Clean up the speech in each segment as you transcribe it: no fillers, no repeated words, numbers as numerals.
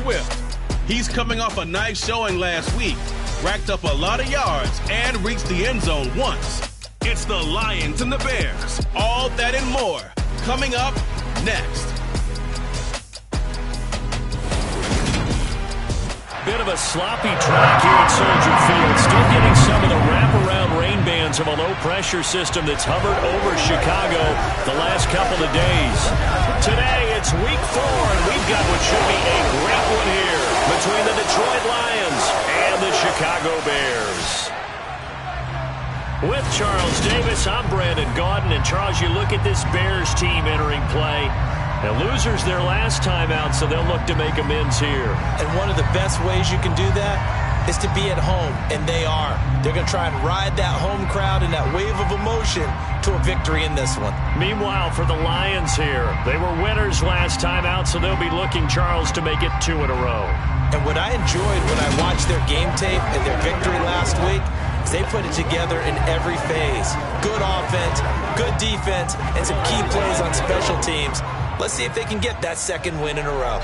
Swift. He's coming off a nice showing last week, racked up a lot of yards, and reached the end zone once. It's the Lions and the Bears. All that and more coming up next. Bit of a sloppy track here at Soldier Field. Still getting some of the wraparound rain bands of a low-pressure system that's hovered over Chicago the last couple of days. Today, it's week 4, and we've got what should be a great one here between the Detroit Lions and the Chicago Bears. With Charles Davis, I'm Brandon Gaudin. And Charles, you look at this Bears team entering play. And losers their last time out, so they'll look to make amends here. And one of the best ways you can do that is to be at home, and they are. They're going to try and ride that home crowd and that wave of emotion to a victory in this one. Meanwhile, for the Lions here, they were winners last time out, so they'll be looking, Charles, to make it 2 in a row. And what I enjoyed when I watched their game tape and their victory last week is they put it together in every phase. Good offense, good defense, and some key plays on special teams. Let's see if they can get that second win in a row.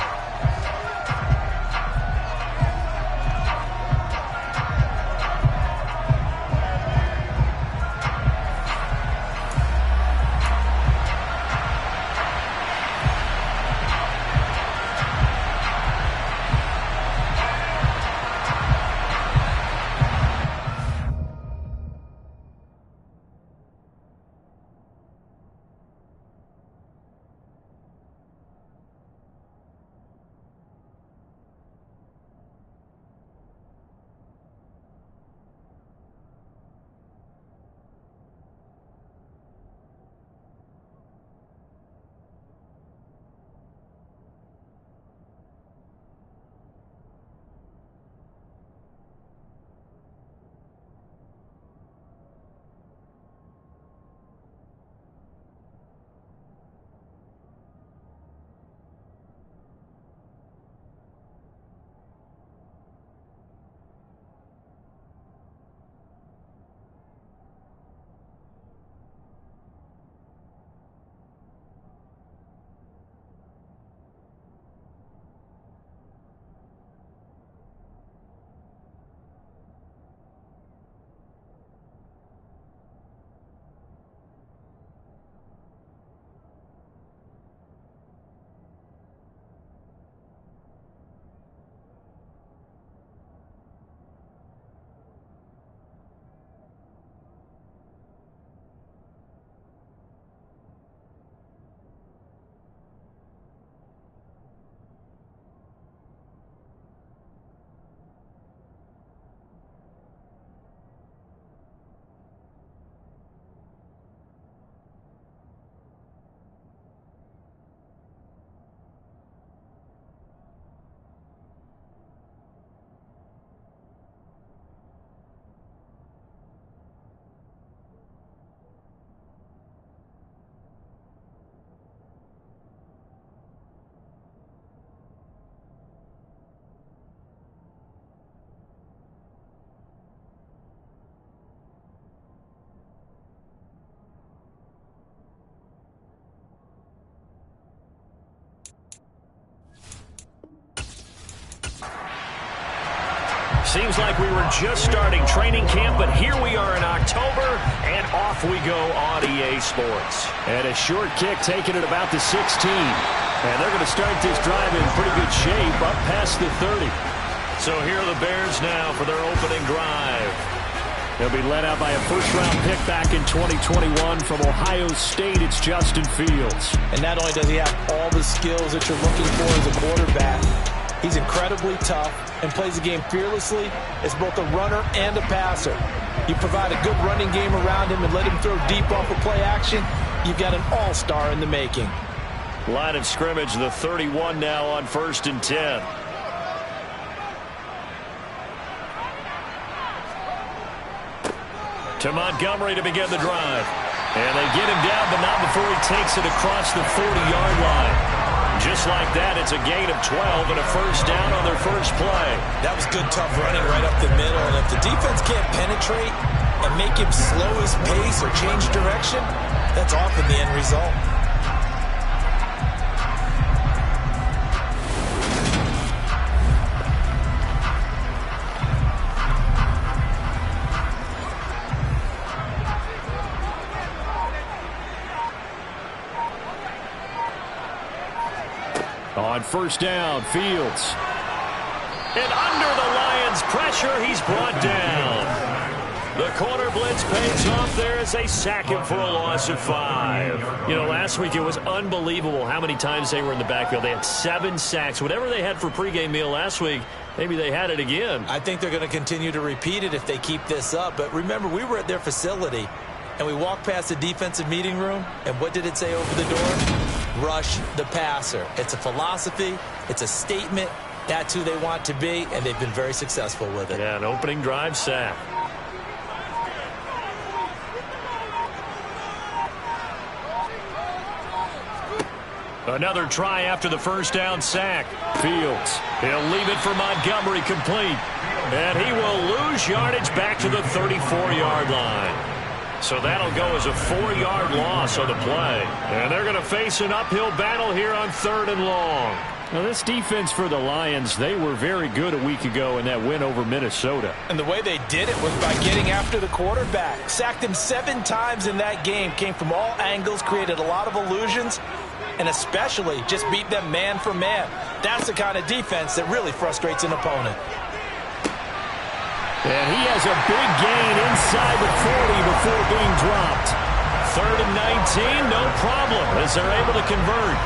Seems like we were just starting training camp, but here we are in October, and off we go on EA Sports. And a short kick taken at about the 16. And they're going to start this drive in pretty good shape, up past the 30. So here are the Bears now for their opening drive. They'll be led out by a first-round pick back in 2021 from Ohio State. It's Justin Fields. And not only does he have all the skills that you're looking for as a quarterback, he's incredibly tough and plays the game fearlessly as both a runner and a passer. You provide a good running game around him and let him throw deep off of play action, you've got an all-star in the making. Line of scrimmage, the 31 now on 1st and 10. To Montgomery to begin the drive. And they get him down, but not before he takes it across the 40-yard line. Just like that, it's a gain of 12 and a first down on their first play. That was good, tough running right up the middle. And if the defense can't penetrate and make him slow his pace or change direction, that's often the end result. first down. Fields. And under the Lions' pressure, he's brought down. The corner blitz pays off there as they sack him for a loss of 5. You know, last week it was unbelievable how many times they were in the backfield. They had 7 sacks. Whatever they had for pregame meal last week, maybe they had it again. I think they're going to continue to repeat it if they keep this up. But remember, we were at their facility, and we walked past the defensive meeting room, and what did it say over the door? Rush the passer. It's a philosophy. It's a statement. That's who they want to be, and they've been very successful with it. Yeah, an opening drive sack. Another try after the first down sack. Fields. He'll leave it for Montgomery complete. And he will lose yardage back to the 34-yard line. So that'll go as a 4-yard loss on the play. And they're going to face an uphill battle here on 3rd and long. Now, this defense for the Lions, they were very good a week ago in that win over Minnesota. And the way they did it was by getting after the quarterback. Sacked him 7 times in that game. Came from all angles, created a lot of illusions, and especially just beat them man for man. That's the kind of defense that really frustrates an opponent. And he has a big gain inside the 40 before being dropped. 3rd and 19, no problem, as they're able to convert.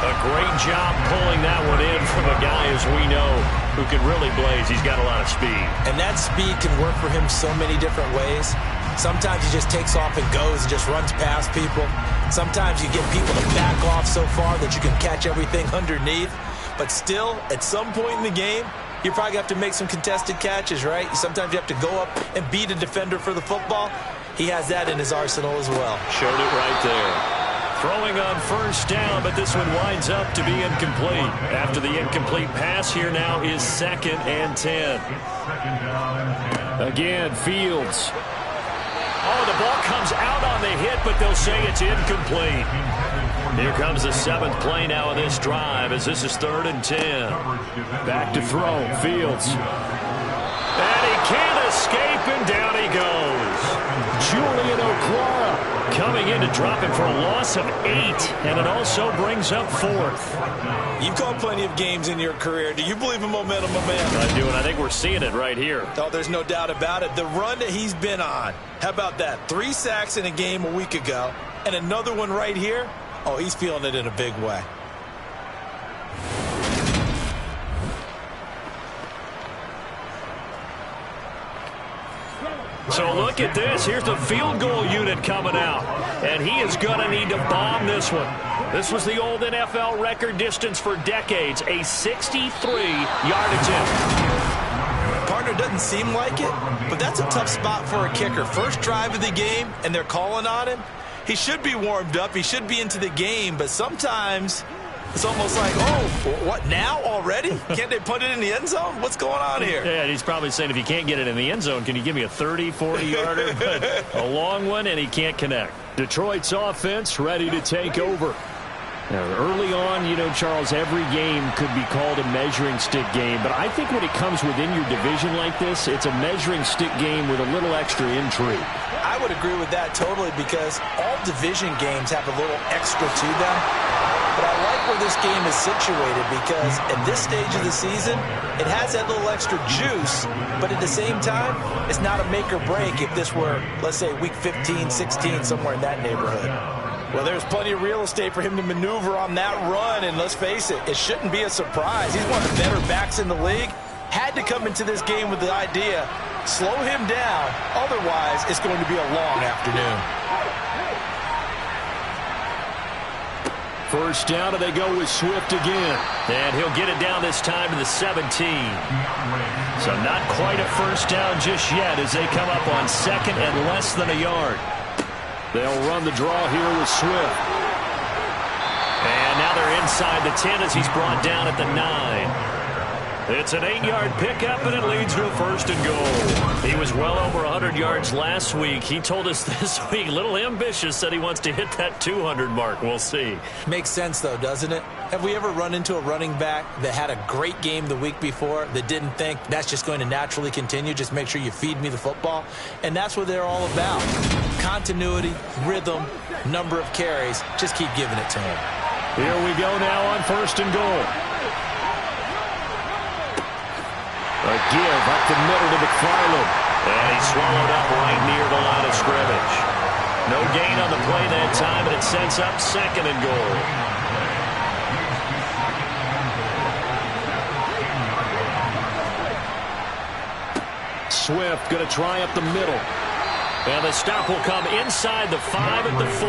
A great job pulling that one in from a guy, as we know, who can really blaze. He's got a lot of speed. And that speed can work for him so many different ways. Sometimes he just takes off and goes and just runs past people. Sometimes you get people to back off so far that you can catch everything underneath. But still, at some point in the game, you probably have to make some contested catches, right? Sometimes you have to go up and beat a defender for the football. He has that in his arsenal as well. Showed it right there. Throwing on first down, but this one winds up to be incomplete. After the incomplete pass, here now is 2nd and 10. Again, Fields. Oh, the ball comes out on the hit, but they'll say it's incomplete. Here comes the 7th play now of this drive, as this is 3rd and 10. Back to throw, Fields. And he can't escape, and down he goes. Julian Okwara coming in to drop him for a loss of 8, and it also brings up 4th. You've called plenty of games in your career. Do you believe in momentum, my man? I do, and I think we're seeing it right here. Oh, there's no doubt about it. The run that he's been on, how about that? 3 sacks in a game a week ago, and another one right here. Oh, he's feeling it in a big way. So look at this. Here's the field goal unit coming out. And he is going to need to bomb this one. This was the old NFL record distance for decades, a 63-yard attempt. Partner, doesn't seem like it, but that's a tough spot for a kicker. First drive of the game, and they're calling on him. He should be warmed up. He should be into the game, but sometimes it's almost like, oh, what, now already? Can't they put it in the end zone? What's going on here? Yeah, he's probably saying, if you can't get it in the end zone, can you give me a 30, 40-yarder? But a long one, and he can't connect. Detroit's offense ready to take over. Now, early on, you know, Charles, every game could be called a measuring stick game. But I think when it comes within your division like this, it's a measuring stick game with a little extra intrigue. I would agree with that totally, because all division games have a little extra to them. But I like where this game is situated, because at this stage of the season, it has that little extra juice, but at the same time, it's not a make or break if this were, let's say, week 15, 16, somewhere in that neighborhood. Well, there's plenty of real estate for him to maneuver on that run, and let's face it, it shouldn't be a surprise. He's one of the better backs in the league. Had to come into this game with the idea, slow him down, otherwise it's going to be a long afternoon. First down, and they go with Swift again. And he'll get it down this time to the 17. So not quite a first down just yet as they come up on 2nd and less than a yard. They'll run the draw here with Swift. And now they're inside the 10 as he's brought down at the 9. It's an 8-yard pickup, and it leads to a 1st and goal. He was well over 100 yards last week. He told us this week, a little ambitious, said he wants to hit that 200 mark. We'll see. Makes sense, though, doesn't it? Have we ever run into a running back that had a great game the week before that didn't think that's just going to naturally continue? Just make sure you feed me the football. And that's what they're all about. Continuity, rhythm, number of carries. Just keep giving it to him. Here we go now on 1st and goal. A give up the middle to McFarland. And he's swallowed up right near the line of scrimmage. No gain on the play that time, and it sets up 2nd and goal. Swift going to try up the middle. And the stop will come inside the 5 at the 4.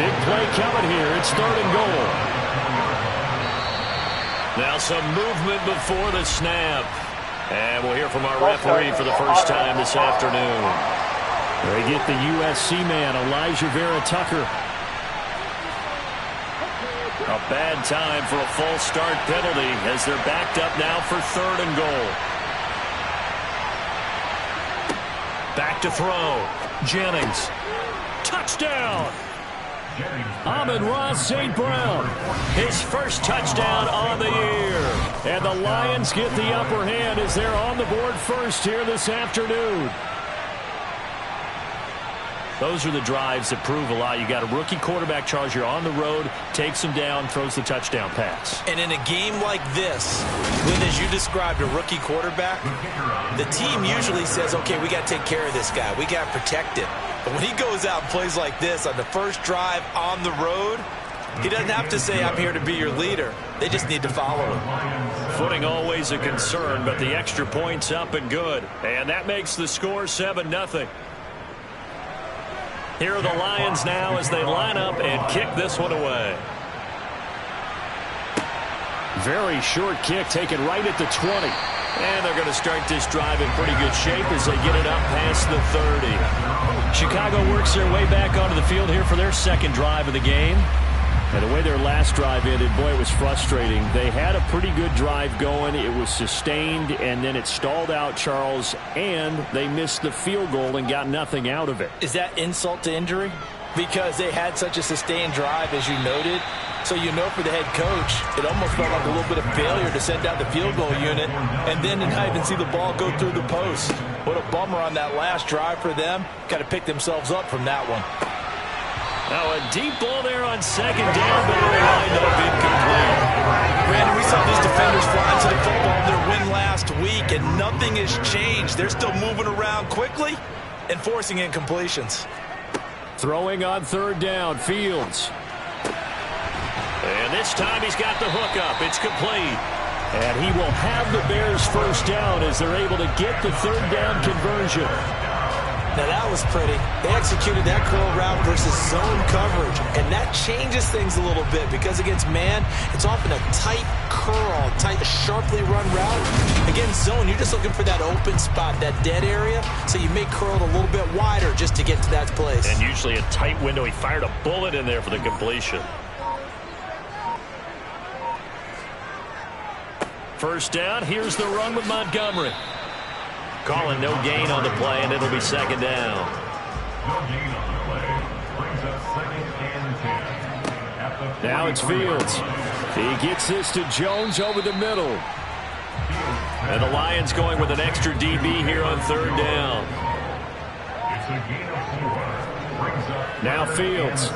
Big play coming here. It's 3rd and goal. Now some movement before the snap. And we'll hear from our referee for the first time this afternoon. They get the USC man, Elijah Vera Tucker. A bad time for a false start penalty as they're backed up now for 3rd and goal. Back to throw. Jennings. Touchdown. Amon-Ra St. Brown. His first touchdown on the year. And the Lions get the upper hand as they're on the board first here this afternoon. Those are the drives that prove a lot. You got a rookie quarterback, Charles. You're on the road, takes him down, throws the touchdown pass. And in a game like this, when, as you described, a rookie quarterback, the team usually says, okay, we got to take care of this guy. We got to protect him. But when he goes out and plays like this on the first drive on the road, he doesn't have to say, I'm here to be your leader. They just need to follow him. Footing always a concern, but the extra point's up and good. And that makes the score 7-0. Here are the Lions now as they line up and kick this one away. Very short kick taken right at the 20. And they're going to start this drive in pretty good shape as they get it up past the 30. Chicago works their way back onto the field here for their 2nd drive of the game. And the way their last drive ended, boy, it was frustrating. They had a pretty good drive going. It was sustained, and then it stalled out, Charles, and they missed the field goal and got nothing out of it. Is that insult to injury? Because they had such a sustained drive, as you noted. So you know for the head coach, it almost felt like a little bit of failure to send out the field goal unit and then to not even see the ball go through the post. What a bummer on that last drive for them. Got to pick themselves up from that one. Now a deep ball there on 2nd down, but it lined up incomplete. Brandon, we saw these defenders fly into the football in their win last week, and nothing has changed. They're still moving around quickly and forcing incompletions. Throwing on 3rd down, Fields. And this time he's got the hook up. It's complete. And he will have the Bears first down as they're able to get the 3rd down conversion. Now that was pretty. They executed that curl route versus zone coverage, and that changes things a little bit because against man, it's often a tight curl, tight, sharply run route. Against zone, you're just looking for that open spot, that dead area, so you may curl it a little bit wider just to get to that place. And usually a tight window. He fired a bullet in there for the completion. First down, here's the run with Montgomery. Calling no gain on the play, and it'll be 2nd down. Now it's Fields. He gets this to Jones over the middle. And the Lions going with an extra DB here on 3rd down. Now Fields.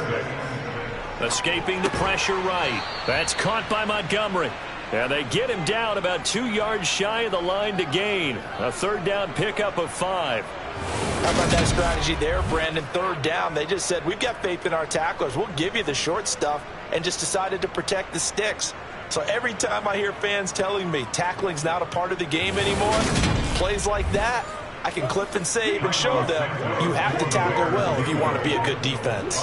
Escaping the pressure right. That's caught by Montgomery. And they get him down about 2 yards shy of the line to gain. A 3rd down pickup of 5. How about that strategy there, Brandon? 3rd down, they just said, we've got faith in our tacklers. We'll give you the short stuff, and just decided to protect the sticks. So every time I hear fans telling me tackling's not a part of the game anymore, plays like that, I can clip and save and show them you have to tackle well if you want to be a good defense.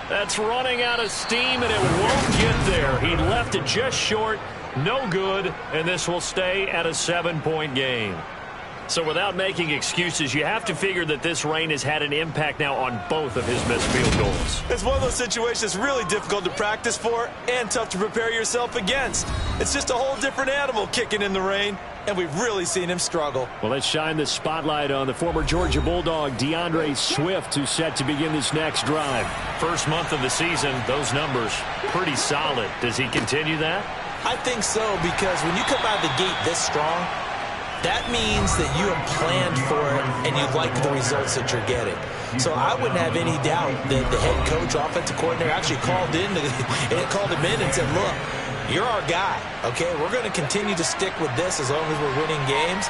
That's running out of steam, and it won't get there. He left it just short, no good, and this will stay at a 7-point game. So without making excuses, you have to figure that this rain has had an impact now on both of his missed field goals. It's one of those situations really difficult to practice for and tough to prepare yourself against. It's just a whole different animal kicking in the rain, and we've really seen him struggle. Well, let's shine the spotlight on the former Georgia Bulldog, DeAndre Swift, who's set to begin this next drive. First month of the season, those numbers pretty solid. Does he continue that? I think so, because when you come out of the gate this strong, that means that you have planned for it and you like the results that you're getting. So I wouldn't have any doubt that the head coach, offensive coordinator actually called him in and said, look, you're our guy, okay? We're going to continue to stick with this as long as we're winning games.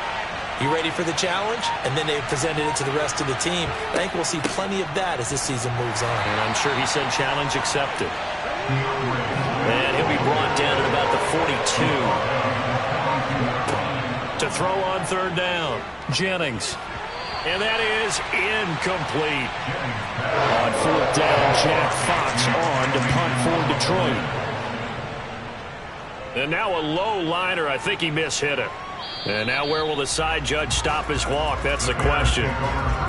You ready for the challenge? And then they presented it to the rest of the team. I think we'll see plenty of that as this season moves on. And I'm sure he said challenge accepted. And he'll be brought down at about the 42. To throw on third down, Jennings. And that is incomplete. On fourth down, Jack Fox on to punt for Detroit. And now a low liner. I think he mishit it. And now where will the side judge stop his walk? That's the question.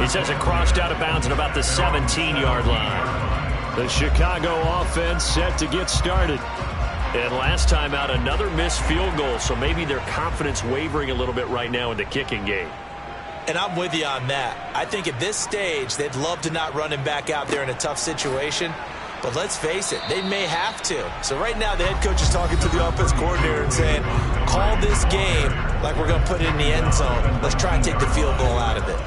He says it crossed out of bounds at about the 17-yard line. The Chicago offense set to get started. And last time out, another missed field goal. So maybe their confidence wavering a little bit right now in the kicking game. And I'm with you on that. I think at this stage, they'd love to not run him back out there in a tough situation. But let's face it, they may have to. So right now, the head coach is talking to the offense coordinator and saying, call this game like we're going to put it in the end zone. Let's try and take the field goal out of it.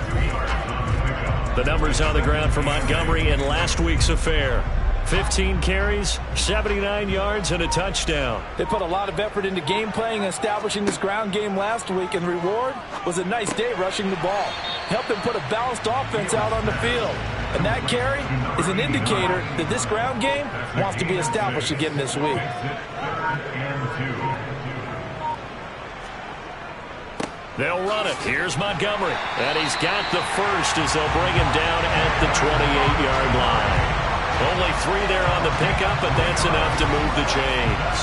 The numbers on the ground for Montgomery in last week's affair. 15 carries, 79 yards, and a touchdown. They put a lot of effort into game playing and establishing this ground game last week, and the reward was a nice day rushing the ball. Helped them put a balanced offense out on the field. And that carry is an indicator that this ground game wants to be established again this week. They'll run it. Here's Montgomery. And he's got the first as they'll bring him down at the 28-yard line. Only 3 there on the pickup, but that's enough to move the chains.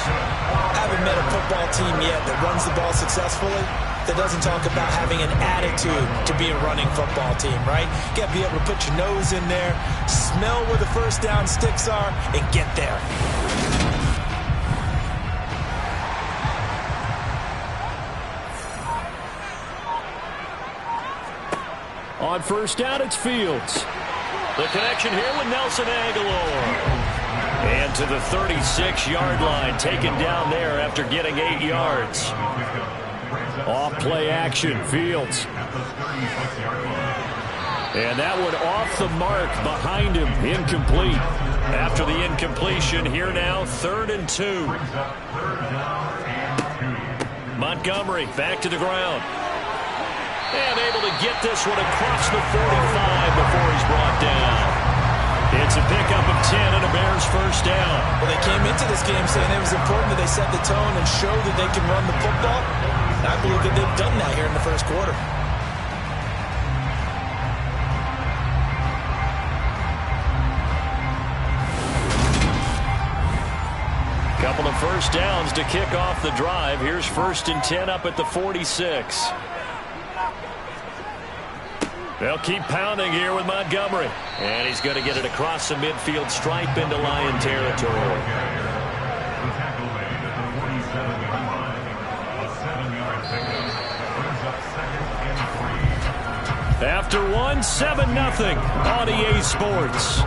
Haven't met a football team yet that runs the ball successfully that doesn't talk about having an attitude to be a running football team, right? You got to be able to put your nose in there, smell where the first down sticks are, and get there. On first down, it's Fields. The connection here with Nelson Aguilar. And to the 36-yard line, taken down there after getting 8 yards. Off play action, Fields. And that one off the mark behind him, incomplete. After the incompletion, here now, 3rd and 2. Montgomery back to the ground. And able to get this one across the 45 before he's brought down. It's a pickup of 10 and a Bears first down. Well, they came into this game saying it was important that they set the tone and show that they can run the football. And I believe that they've done that here in the first quarter. Couple of first downs to kick off the drive. Here's 1st and 10 up at the 46. They'll keep pounding here with Montgomery. And he's going to get it across the midfield stripe into Lion territory. After one, 7-0 on EA Sports.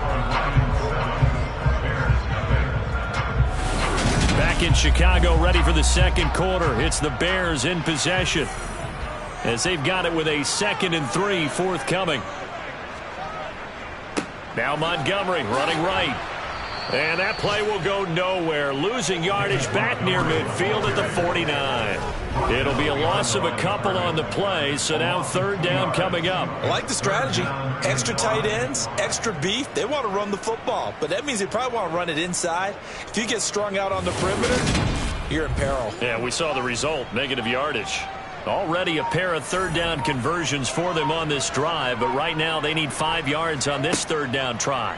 Back in Chicago, ready for the second quarter. It's the Bears in possession, as they've got it with a 2nd and 3 forthcoming. Now Montgomery running right. And that play will go nowhere. Losing yardage back near midfield at the 49. It'll be a loss of a couple on the play, so now 3rd down coming up. I like the strategy. Extra tight ends, extra beef. They want to run the football, but that means they probably want to run it inside. If you get strung out on the perimeter, you're in peril. Yeah, we saw the result, negative yardage. Already a pair of 3rd down conversions for them on this drive, but right now they need 5 yards on this 3rd down try.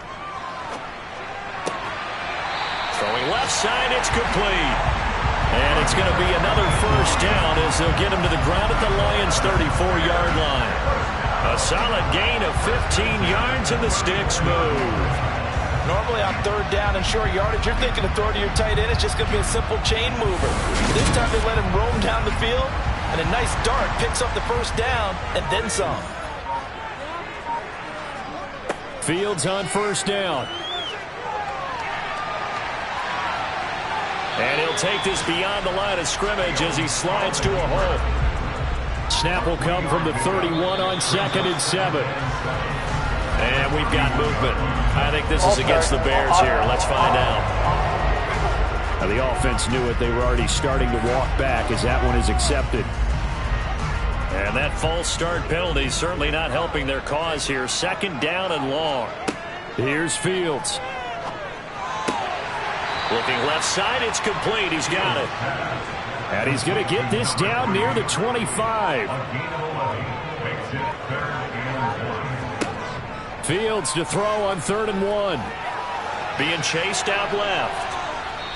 Throwing left side, it's complete. And it's going to be another first down as they'll get him to the ground at the Lions' 34-yard line. A solid gain of 15 yards and the sticks move. Normally on 3rd down and short yardage, you're thinking of throwing to your tight end. It's just going to be a simple chain mover. This time they let him roam down the field, and a nice dart picks up the first down and then some. Fields on first down. And he'll take this beyond the line of scrimmage as he slides to a hole. Snap will come from the 31 on 2nd and 7. And we've got movement. I think this is against the Bears here. Let's find out. Now, the offense knew it. They were already starting to walk back as that one is accepted. And that false start penalty certainly not helping their cause here. 2nd down and long. Here's Fields. Looking left side, it's complete. He's got it. And he's going to get this down near the 25. Fields to throw on 3rd and 1. Being chased out left.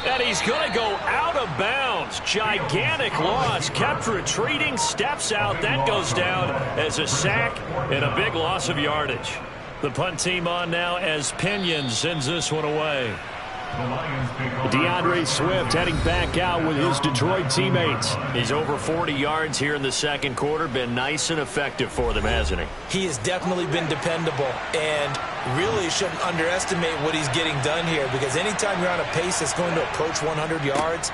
And he's going to go out of bounds. Gigantic loss. Kept retreating. Steps out. That goes down as a sack and a big loss of yardage. The punt team on now as Pinion sends this one away. DeAndre Swift heading back out with his Detroit teammates. He's over 40 yards here in the 2nd quarter. Been nice and effective for them, hasn't he? He has definitely been dependable, and really shouldn't underestimate what he's getting done here, because anytime you're on a pace that's going to approach 100 yards,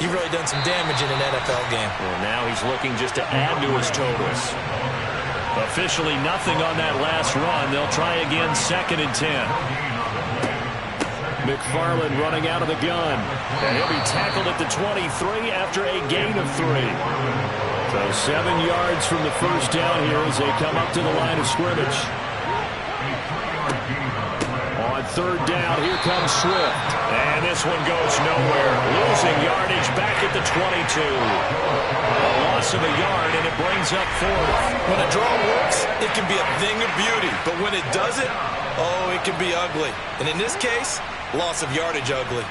you've really done some damage in an NFL game. Well, now he's looking just to add to his totals. Officially nothing on that last run. They'll try again 2nd and 10. McFarland running out of the gun. And he'll be tackled at the 23 after a gain of 3. So 7 yards from the first down here as they come up to the line of scrimmage. On 3rd down, here comes Swift. And this one goes nowhere. Losing yardage back at the 22. A loss of a yard, and it brings up 4th. When a draw works, it can be a thing of beauty. But when it doesn't, oh, it can be ugly. And in this case, loss of yardage ugly.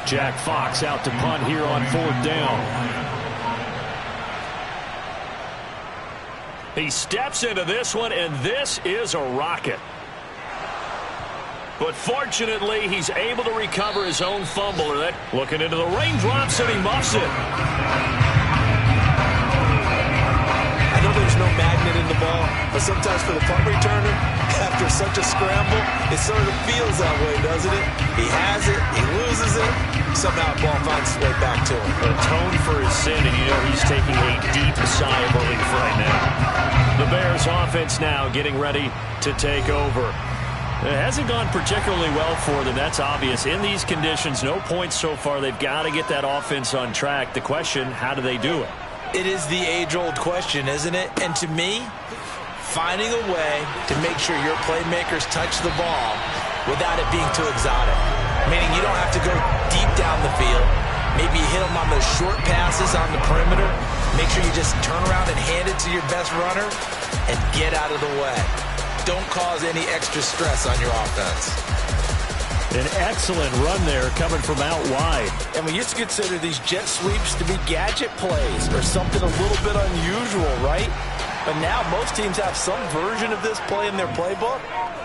Jack Fox out to punt here on 4th down. He steps into this one, and this is a rocket. But fortunately, he's able to recover his own fumble. Looking into the raindrops, and he muffs it. I know there's no magnet in the ball, but sometimes for the punt returner, after such a scramble, it sort of feels that way, doesn't it? He has it, he loses it, somehow the ball finds its way back to him. Atone for his sin, and you know he's taking a deep sigh of relief right now. The Bears offense now getting ready to take over. It hasn't gone particularly well for them, that's obvious. In these conditions, no points so far. They've got to get that offense on track. The question, how do they do it? It is the age-old question, isn't it? And to me, finding a way to make sure your playmakers touch the ball without it being too exotic. Meaning you don't have to go deep down the field. Maybe you hit them on those short passes on the perimeter. Make sure you just turn around and hand it to your best runner and get out of the way. Don't cause any extra stress on your offense. An excellent run there coming from out wide. And we used to consider these jet sweeps to be gadget plays or something a little bit unusual, right? But now most teams have some version of this play in their playbook.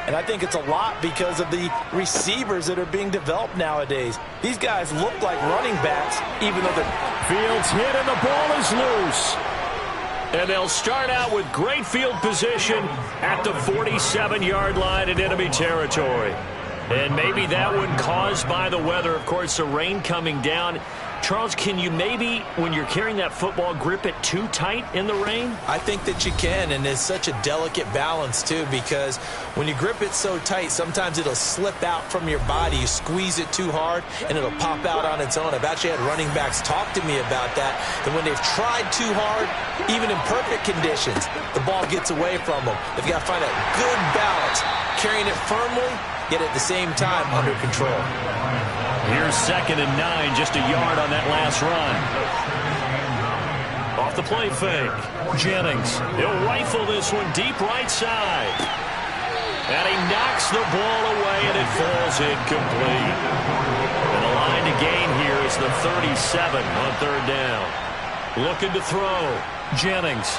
And I think it's a lot because of the receivers that are being developed nowadays. These guys look like running backs, even though they're... Fields hit and the ball is loose. And they'll start out with great field position at the 47-yard line in enemy territory. And maybe that one caused by the weather. Of course, the rain coming down. Charles, can you maybe, when you're carrying that football, grip it too tight in the rain? I think that you can, and it's such a delicate balance, too, because when you grip it so tight, sometimes it'll slip out from your body. You squeeze it too hard, and it'll pop out on its own. I've actually had running backs talk to me about that, and when they've tried too hard, even in perfect conditions, the ball gets away from them. They've got to find a good balance, carrying it firmly, yet at the same time under control. Here's 2nd and 9, just a yard on that last run. Off the play fake. Jennings, he'll rifle this one deep right side. And he knocks the ball away, and it falls incomplete. And the line to gain here is the 37 on 3rd down. Looking to throw. Jennings.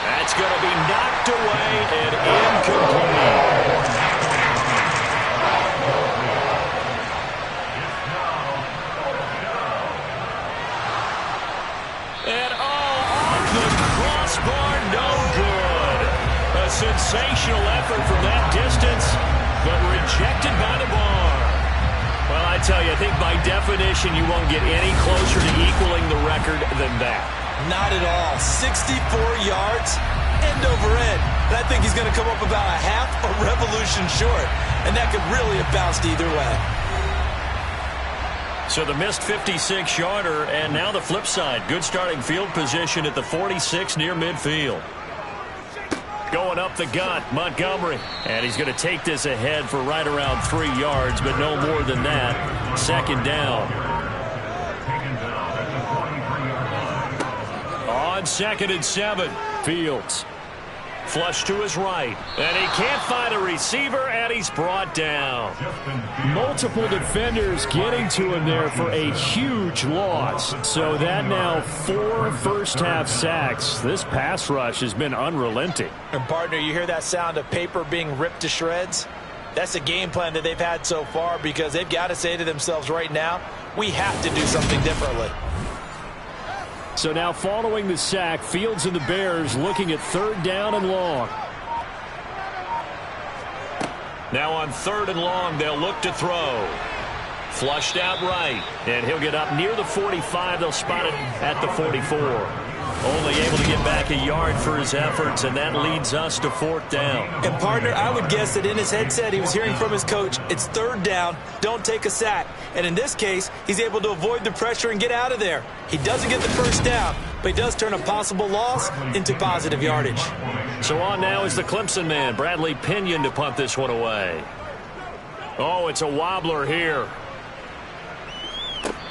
That's going to be knocked away and incomplete. And off the crossbar, no good. A sensational effort from that distance, but rejected by the bar. Well, I tell you, I think by definition you won't get any closer to equaling the record than that. Not at all. 64 yards, end over end. And I think he's going to come up about a half a revolution short. And that could really have bounced either way. So the missed 56-yarder, and now the flip side. Good starting field position at the 46 near midfield. Going up the gut, Montgomery. And he's going to take this ahead for right around 3 yards, but no more than that. Second down. On 2nd and 7, Fields. Flush to his right, and he can't find a receiver, and he's brought down. Multiple defenders getting to him there for a huge loss. So that now 4 first-half sacks. This pass rush has been unrelenting. And partner, you hear that sound of paper being ripped to shreds? That's the game plan that they've had so far, because they've got to say to themselves right now, we have to do something differently. So now following the sack, Fields and the Bears looking at 3rd down and long. Now on 3rd and long, they'll look to throw. Flushed out right, and he'll get up near the 45. They'll spot it at the 44. Only able to get back a yard for his efforts, and that leads us to 4th down. And partner, I would guess that in his headset he was hearing from his coach, it's 3rd down, don't take a sack. And in this case, he's able to avoid the pressure and get out of there. He doesn't get the first down, but he does turn a possible loss into positive yardage. So on now is the Clemson man, Bradley Pinion, to punt this one away. Oh, it's a wobbler here.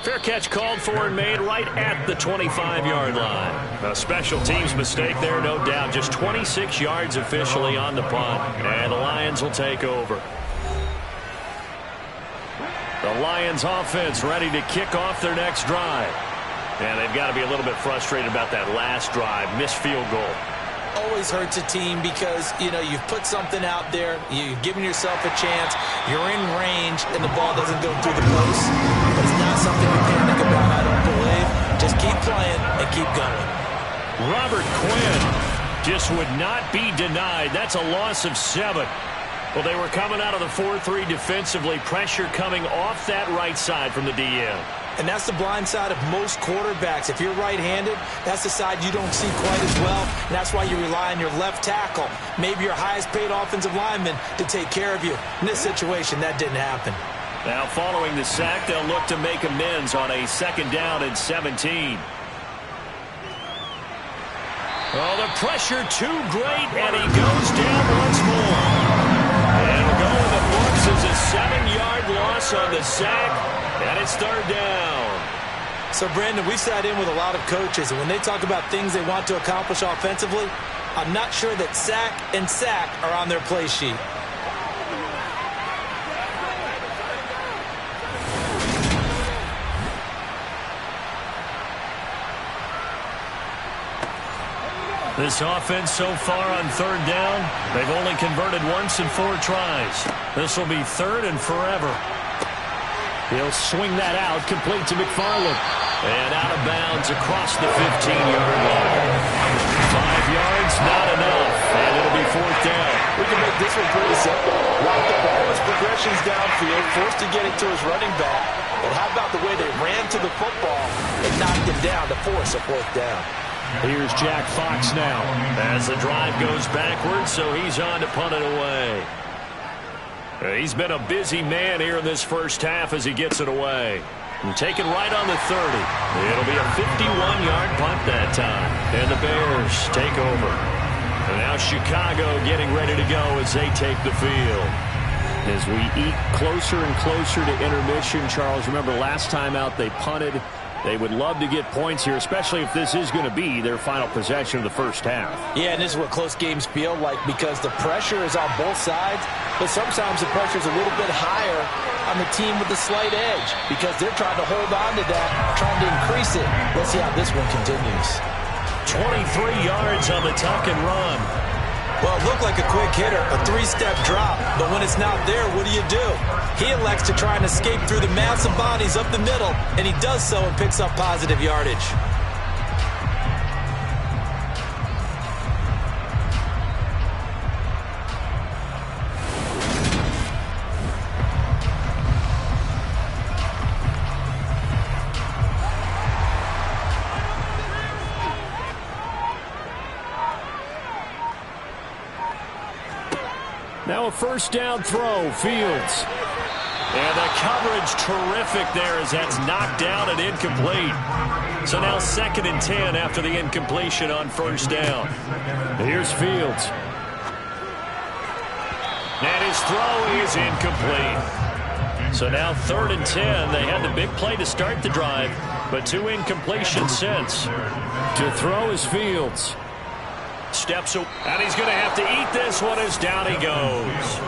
Fair catch called for and made right at the 25-yard line. A special teams mistake there, no doubt. Just 26 yards officially on the punt. And the Lions will take over. The Lions offense ready to kick off their next drive. And they've got to be a little bit frustrated about that last drive. Missed field goal. Always hurts a team because, you know, you've put something out there, you've given yourself a chance, you're in range, and the ball doesn't go through the post. But it's not something to panic about, I don't believe. Just keep playing and keep going. Robert Quinn just would not be denied. That's a loss of 7. Well, they were coming out of the 4-3 defensively. Pressure coming off that right side from the DM. And that's the blind side of most quarterbacks. If you're right-handed, that's the side you don't see quite as well. And that's why you rely on your left tackle, maybe your highest-paid offensive lineman, to take care of you. In this situation, that didn't happen. Now, following the sack, they'll look to make amends on a 2nd down and 17. Oh, the pressure too great, and he goes down once more. And it'll go in the books as a 7-yard loss on the sack. And it's 3rd down. So, Brandon, we sat in with a lot of coaches, and when they talk about things they want to accomplish offensively, I'm not sure that sack and sack are on their play sheet. This offense so far on 3rd down, they've only converted once in 4 tries. This will be 3rd and forever. He'll swing that out, complete to McFarland. And out of bounds across the 15-yard line. 5 yards, not enough. And it'll be 4th down. We can make this one pretty simple. Rock the ball as progressions downfield, forced to get it to his running back. But how about the way they ran to the football and knocked him down to force a 4th down? Here's Jack Fox now. As the drive goes backwards, so he's on to punt it away. He's been a busy man here in this first half as he gets it away. And take it right on the 30. It'll be a 51-yard punt that time. And the Bears take over. And now Chicago getting ready to go as they take the field. As we eke closer and closer to intermission, Charles, remember last time out they punted. They would love to get points here, especially if this is going to be their final possession of the first half. Yeah, and this is what close games feel like because the pressure is on both sides, but sometimes the pressure is a little bit higher on the team with the slight edge because they're trying to hold on to that, trying to increase it. Let's see how this one continues. 23 yards on the tuck and run. Well, it looked like a quick hitter, a 3-step drop, but when it's not there, what do? He elects to try and escape through the massive bodies up the middle, and he does so and picks up positive yardage. Now a first down throw, Fields. And the coverage terrific there as that's knocked down and incomplete. So now 2nd and 10 after the incompletion on first down. Here's Fields. And his throw is incomplete. So now 3rd and 10. They had the big play to start the drive, but 2 incompletions since. To throw is Fields. Steps up, and he's going to have to eat this one as down he goes.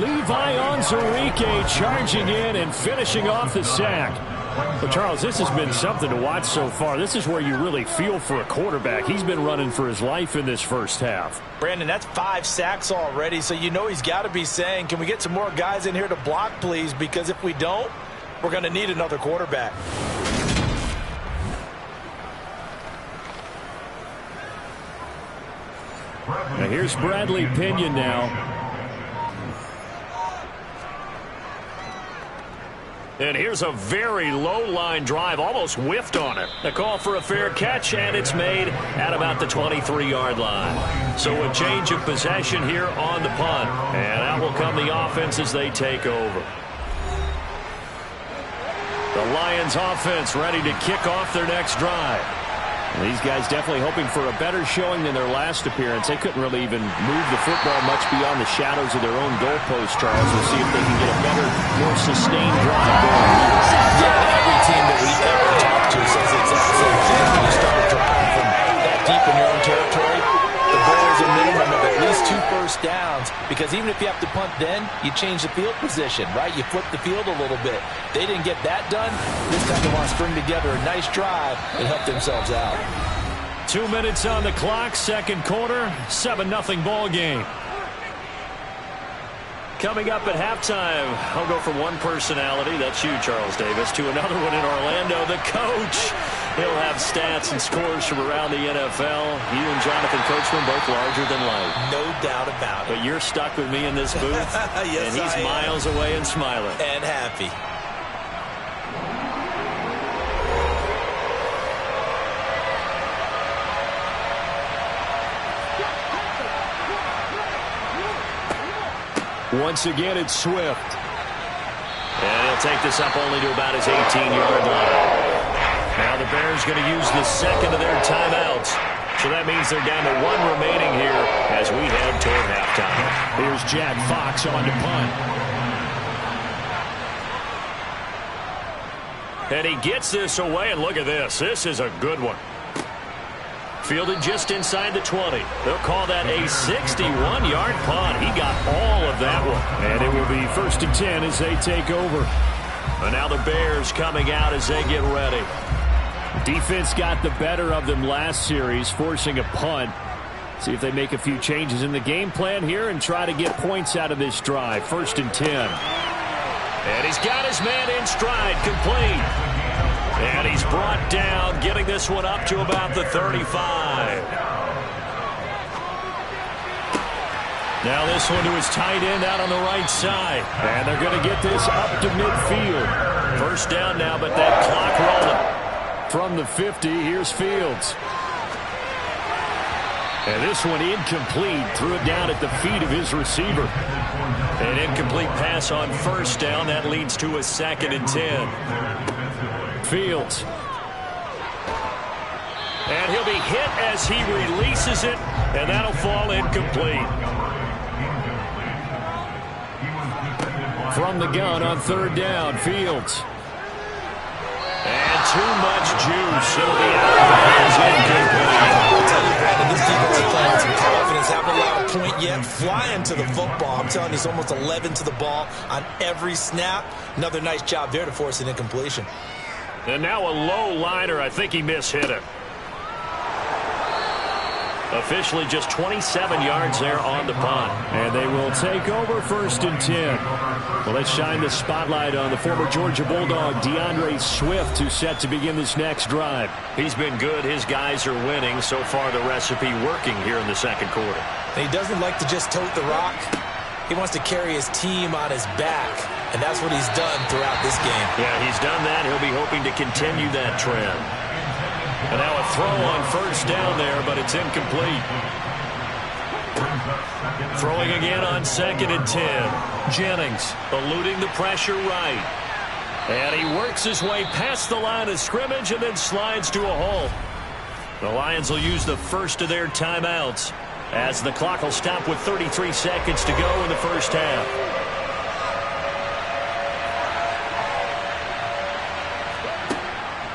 Levi Onwuzurike charging in and finishing off the sack. Well, Charles, this has been something to watch so far. This is where you really feel for a quarterback. He's been running for his life in this first half. Brandon, that's 5 sacks already, so you know he's got to be saying, can we get some more guys in here to block, please? Because if we don't, we're going to need another quarterback. Now here's Bradley Pinion now. And here's a very low-line drive, almost whiffed on it. The call for a fair catch, and it's made at about the 23-yard line. So a change of possession here on the punt. And out will come the offense as they take over. The Lions offense ready to kick off their next drive. These guys definitely hoping for a better showing than their last appearance. They couldn't really even move the football much beyond the shadows of their own goalpost, Charles. We'll see if they can get a better, more sustained drive going. Yeah, every team that we ever talked to says the exact same thing. When you start a drive from that deep in your own territory, the goal is a minimum of at least 2 first downs, because even if you have to punt then, you change the field position, right? You flip the field a little bit. They didn't get that done. This time they want to string together a nice drive and help themselves out. 2 minutes on the clock, second quarter, 7-0 ball game. Coming up at halftime, I'll go from one personality, that's you, Charles Davis, to another one in Orlando, the coach. He'll have stats and scores from around the NFL. You and Jonathan Coachman both larger than life. No doubt about it. But you're stuck with me in this booth, yes, and he's miles away and smiling. And happy. Once again, it's Swift. And he'll take this up only to about his 18-yard line. Now the Bears going to use the second of their timeouts. So that means they're down to 1 remaining here as we head toward halftime. Here's Jack Fox on to punt. And he gets this away, and look at this. This is a good one. Fielded just inside the 20. They'll call that a 61-yard punt. He got all of that one. And it will be 1st and 10 as they take over. And now the Bears coming out as they get ready. Defense got the better of them last series, forcing a punt. See if they make a few changes in the game plan here and try to get points out of this drive. 1st and 10. And he's got his man in stride, complete. And he's brought down, getting this one up to about the 35. Now this one to his tight end out on the right side. And they're going to get this up to midfield. First down now, but that clock rolling. From the 50, here's Fields. And this one incomplete. Threw it down at the feet of his receiver. An incomplete pass on first down. That leads to a 2nd and 10. Fields. And he'll be hit as he releases it, and that'll fall incomplete. From the gun on 3rd down, Fields. And too much juice. It'll be out of bounds, incomplete. I'll tell you, Brandon, this defense is playing some confidence. Haven't allowed a point yet. Flying to the football. I'm telling you, he's almost 11 to the ball on every snap. Another nice job there to force an incompletion. And now a low liner. I think he mishit it. Officially just 27 yards there on the punt. And they will take over 1st and 10. Well, let's shine the spotlight on the former Georgia Bulldog, DeAndre Swift, who's set to begin this next drive. He's been good. His guys are winning. So far, the recipe working here in the second quarter. And he doesn't like to just tote the rock. He wants to carry his team on his back. And that's what he's done throughout this game. Yeah, he's done that. He'll be hoping to continue that trend. And now a throw on first down there, but it's incomplete. Throwing again on 2nd and 10. Jennings eluding the pressure right. And he works his way past the line of scrimmage and then slides to a halt. The Lions will use the first of their timeouts as the clock will stop with 33 seconds to go in the first half.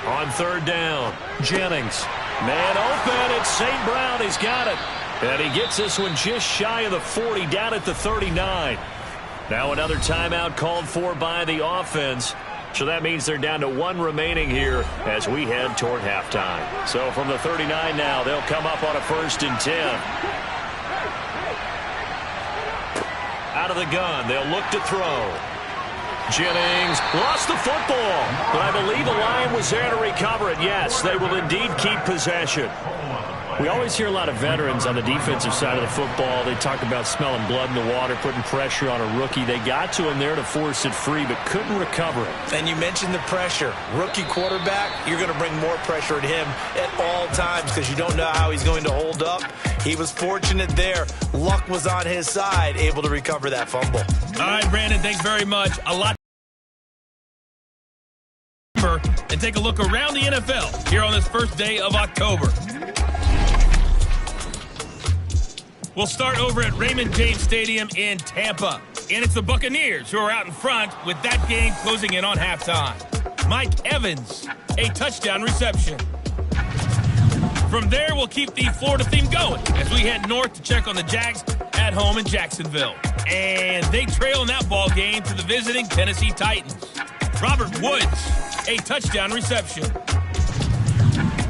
On 3rd down, Jennings. Man open, it's St. Brown. He's got it. And he gets this one just shy of the 40, down at the 39. Now another timeout called for by the offense. So that means they're down to 1 remaining here as we head toward halftime. So from the 39 now, they'll come up on a 1st and 10. Out of the gun, they'll look to throw. Jennings lost the football, but I believe the Lion was there to recover it. Yes, they will indeed keep possession. We always hear a lot of veterans on the defensive side of the football. They talk about smelling blood in the water, putting pressure on a rookie. They got to him there to force it free, but couldn't recover it. And you mentioned the pressure. Rookie quarterback, you're going to bring more pressure at him at all times because you don't know how he's going to hold up. He was fortunate there. Luck was on his side, able to recover that fumble. All right, Brandon, thanks very much. A lot. And take a look around the NFL here on this first day of October. We'll start over at Raymond James Stadium in Tampa. And it's the Buccaneers who are out in front with that game closing in on halftime. Mike Evans, a touchdown reception. From there, we'll keep the Florida theme going as we head north to check on the Jags at home in Jacksonville. And they trail in that ball game to the visiting Tennessee Titans. Robert Woods, a touchdown reception.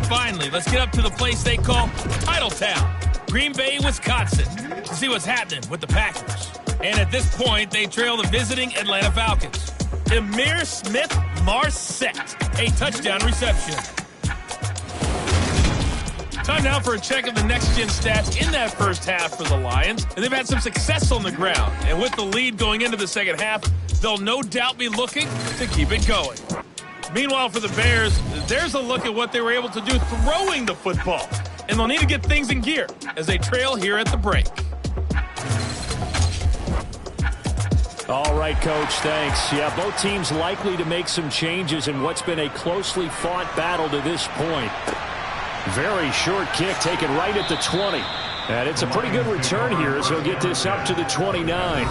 Finally, let's get up to the place they call Titletown, Green Bay, Wisconsin, to see what's happening with the Packers. And at this point, they trail the visiting Atlanta Falcons. Emir Smith-Marset, a touchdown reception. Time now for a check of the next-gen stats in that first half for the Lions. And they've had some success on the ground. And with the lead going into the second half, they'll no doubt be looking to keep it going. Meanwhile, for the Bears, there's a look at what they were able to do throwing the football. And they'll need to get things in gear as they trail here at the break. All right, Coach, thanks. Yeah, both teams likely to make some changes in what's been a closely fought battle to this point. Very short kick taken right at the 20. And it's a pretty good return here as he'll get this up to the 29.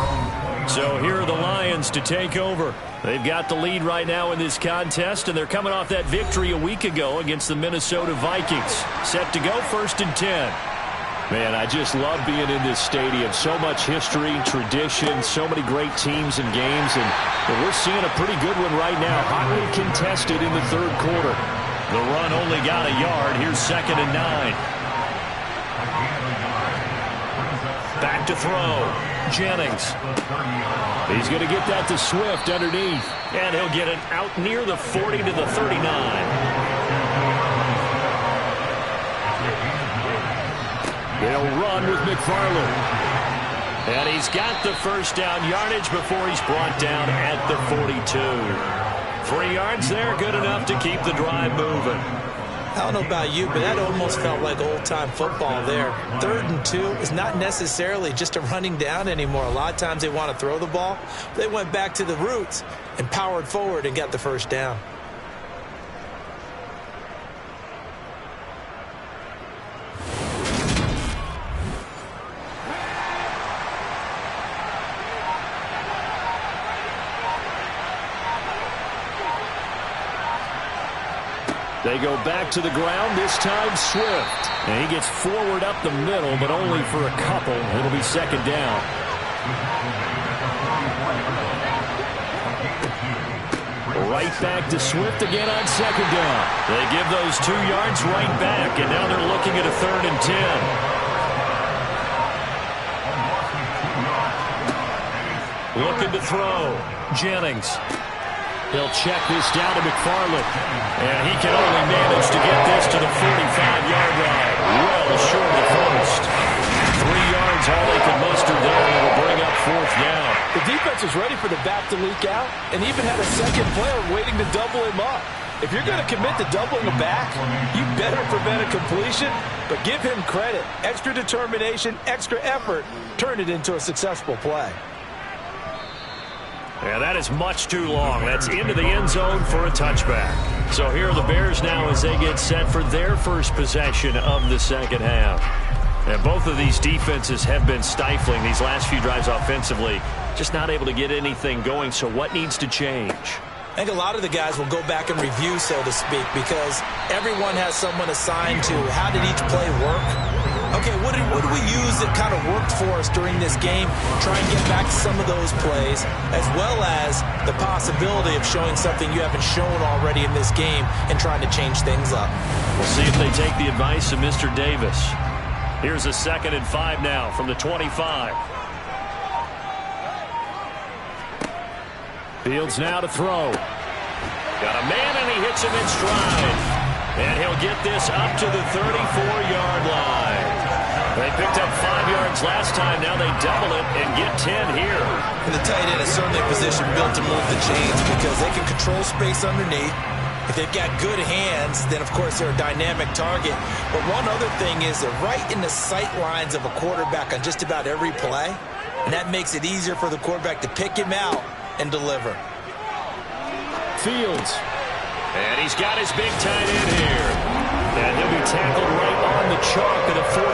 So here are the Lions to take over. They've got the lead right now in this contest, and they're coming off that victory a week ago against the Minnesota Vikings. Set to go 1st and 10. Man, I just love being in this stadium. So much history, tradition, so many great teams and games, and we're seeing a pretty good one right now. Hotly contested in the 3rd quarter. The run only got a yard. Here's 2nd and 9. Back to throw. Jennings. He's going to get that to Swift underneath. And he'll get it out near the 40 to the 39. They'll run with McFarland. And he's got the first down yardage before he's brought down at the 42. 3 yards there, good enough to keep the drive moving. I don't know about you, but that almost felt like old-time football there. 3rd and 2 is not necessarily just a running down anymore. A lot of times they want to throw the ball. They went back to the roots and powered forward and got the first down. They go back to the ground, this time Swift. And he gets forward up the middle, but only for a couple. It'll be 2nd down. Right back to Swift again on 2nd down. They give those 2 yards right back, and now they're looking at a 3rd and 10. Looking to throw. Jennings. He'll check this down to McFarland. And he can only manage to get this to the 45-yard line. Well short of the first. 3 yards, all they can muster there, and it'll bring up 4th down. The defense was ready for the back to leak out and even had a second player waiting to double him up. If you're going to commit to doubling a back, you better prevent a completion But give him credit. Extra determination, extra effort, turned it into a successful play. Yeah, that is much too long. That's into the end zone for a touchback. So here are the Bears now as they get set for their first possession of the second half. And both of these defenses have been stifling these last few drives offensively. Just not able to get anything going. So what needs to change? I think a lot of the guys will go back and review, so to speak, because everyone has someone assigned to how did each play work. Okay, what do we use that kind of worked for us during this game? Try and get back to some of those plays, as well as the possibility of showing something you haven't shown already in this game and trying to change things up. We'll see if they take the advice of Mr. Davis. Here's a 2nd and 5 now from the 25. Fields now to throw. Got a man, and he hits him in stride. And he'll get this up to the 34-yard line. They picked up 5 yards last time. Now they double it and get 10 here. And the tight end is certainly a position built to move the chains because they can control space underneath. If they've got good hands, then, of course, they're a dynamic target. But one other thing is they're right in the sight lines of a quarterback on just about every play. And that makes it easier for the quarterback to pick him out and deliver. Fields. And he's got his big tight end here. And he'll be tackled right on the chalk at a 45.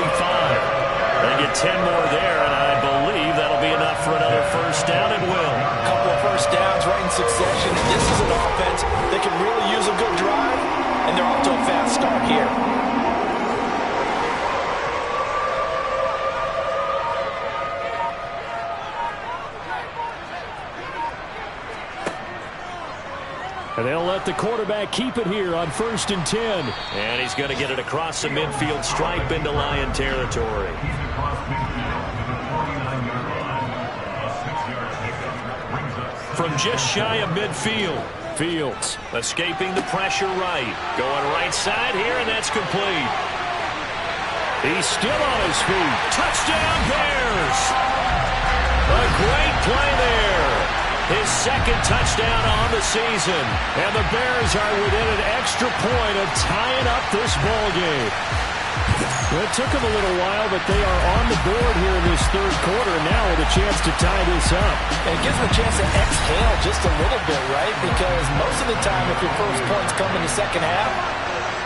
They get 10 more there, and I believe that'll be enough for another first down and will. A couple of first downs right in succession. And this is an offense that can really use a good drive, and they're off to a fast start here. And they'll let the quarterback keep it here on 1st and 10. And he's going to get it across the midfield stripe into Lion territory. From just shy of midfield, Fields escaping the pressure right. Going right side here, and that's complete. He's still on his feet. Touchdown, Bears! A great play there. His 2nd touchdown on the season. And the Bears are within an extra point of tying up this ball game. It took them a little while, but they are on the board here in this 3rd quarter now with a chance to tie this up. And it gives them a chance to exhale just a little bit, right? Because most of the time, if your first points come in the second half,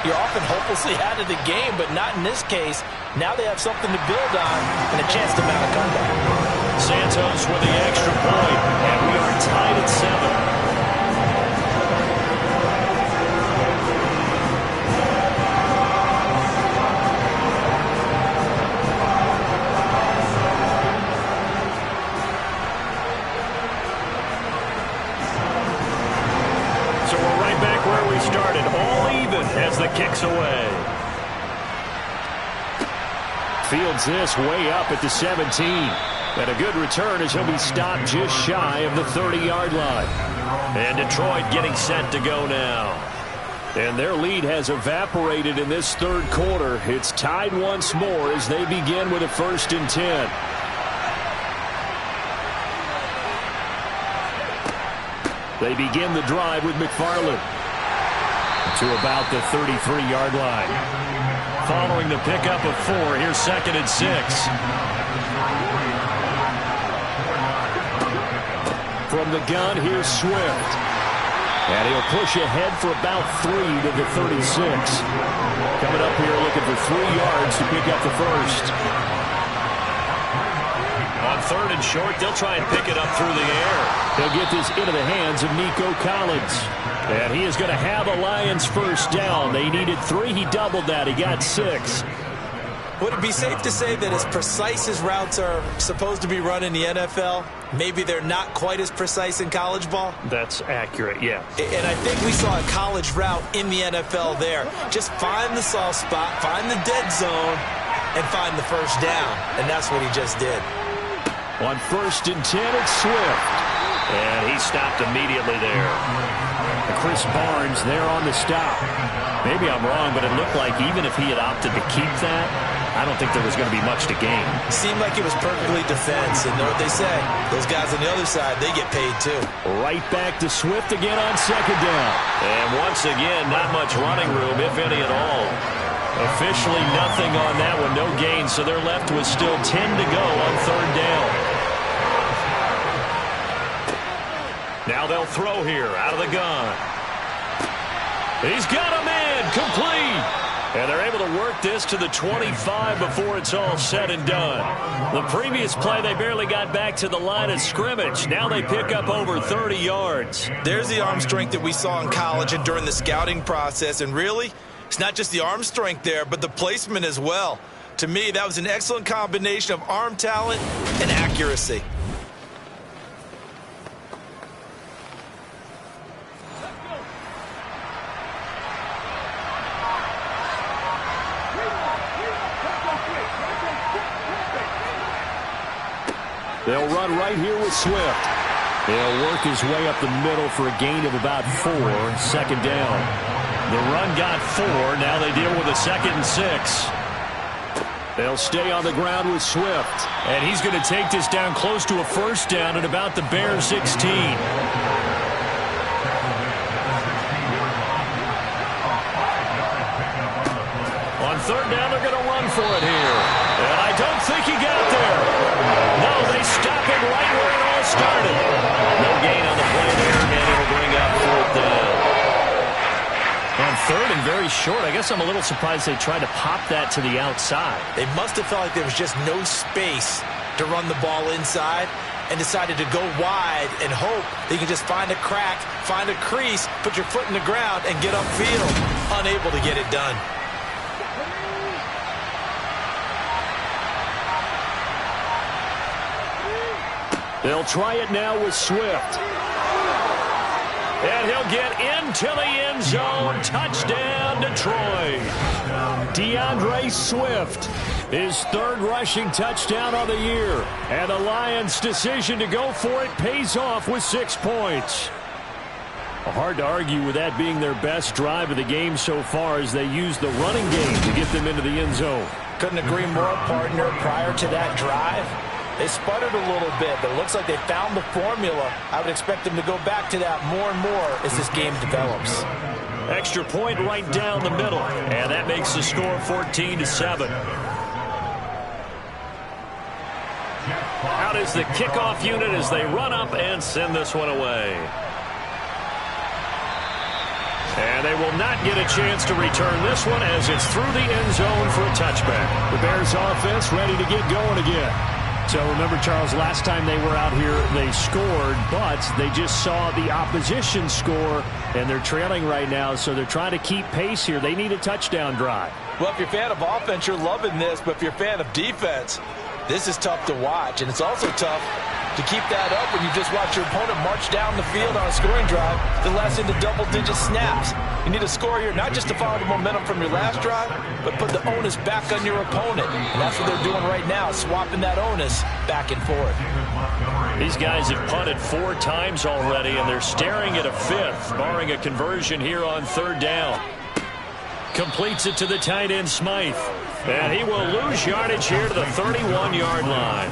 you're often hopelessly out of the game, but not in this case. Now they have something to build on and a chance to mount a comeback. Santos with the extra point, and we are tied at 7. So we're right back where we started, all even as the kick's away. Fields this way up at the 17. And a good return as he'll be stopped just shy of the 30-yard line. And Detroit getting set to go now. And their lead has evaporated in this 3rd quarter. It's tied once more as they begin with a 1st and 10. They begin the drive with McFarland to about the 33-yard line. Following the pickup of 4, here's 2nd and 6. From the gun, here's Swift. And he'll push ahead for about 3 to the 36. Coming up here looking for 3 yards to pick up the 1st. On 3rd and short, they'll try and pick it up through the air. They'll get this into the hands of Nico Collins. And he is going to have a Lions first down. They needed 3. He doubled that. He got 6. Would it be safe to say that as precise as routes are supposed to be run in the NFL, maybe they're not quite as precise in college ball? That's accurate, yeah. And I think we saw a college route in the NFL there. Just find the soft spot, find the dead zone, and find the first down. And that's what he just did. On 1st and 10, it's Swift. And he stopped immediately there. Chris Barnes there on the stop. Maybe I'm wrong, but it looked like even if he had opted to keep that, I don't think there was going to be much to gain. Seemed like it was perfectly defense. And know what they say? Those guys on the other side, they get paid too. Right back to Swift again on 2nd down. And once again, not much running room, if any at all. Officially nothing on that one, no gain, so they're left with still 10 to go on third down. Now they'll throw here out of the gun. He's got a man, complete. And they're able to work this to the 25 before it's all said and done. The previous play, they barely got back to the line of scrimmage. Now they pick up over 30 yards. There's the arm strength that we saw in college and during the scouting process. And really, it's not just the arm strength there, but the placement as well. To me, that was an excellent combination of arm talent and accuracy. They'll run right here with Swift. He'll work his way up the middle for a gain of about 4, second down. The run got 4. Now they deal with a 2nd and 6. They'll stay on the ground with Swift. And he's going to take this down close to a first down at about the Bears 16. On third down, they're going to run for it here. And I don't think he got there. No, they stop him right where it all started. No gain on the play there, and it'll bring up fourth down. On third and very short, I guess I'm a little surprised they tried to pop that to the outside. They must have felt like there was just no space to run the ball inside and decided to go wide and hope they can just find a crack, find a crease, put your foot in the ground, and get upfield. Unable to get it done. They'll try it now with Swift. And he'll get into the end zone. Touchdown, Detroit. DeAndre Swift, his third rushing touchdown of the year. And the Lions' decision to go for it pays off with 6 points. Hard to argue with that being their best drive of the game so far as they use the running game to get them into the end zone. Couldn't agree more, partner. Prior to that drive, they sputtered a little bit, but it looks like they found the formula. I would expect them to go back to that more and more as this game develops. Extra point right down the middle, and that makes the score 14-7. Out is the kickoff unit as they run up and send this one away. And they will not get a chance to return this one as it's through the end zone for a touchback. The Bears offense ready to get going again. So remember, Charles, last time they were out here, they scored, but they just saw the opposition score, and they're trailing right now, so they're trying to keep pace here. They need a touchdown drive. Well, if you're a fan of offense, you're loving this, but if you're a fan of defense, this is tough to watch, and it's also tough to keep that up when you just watch your opponent march down the field on a scoring drive that lasts into double-digit snaps. You need a score here, not just to follow the momentum from your last drive, but put the onus back on your opponent. And that's what they're doing right now, swapping that onus back and forth. These guys have punted 4 times already, and they're staring at a 5th, barring a conversion here on third down. Completes it to the tight end, Smythe. And he will lose yardage here to the 31-yard line.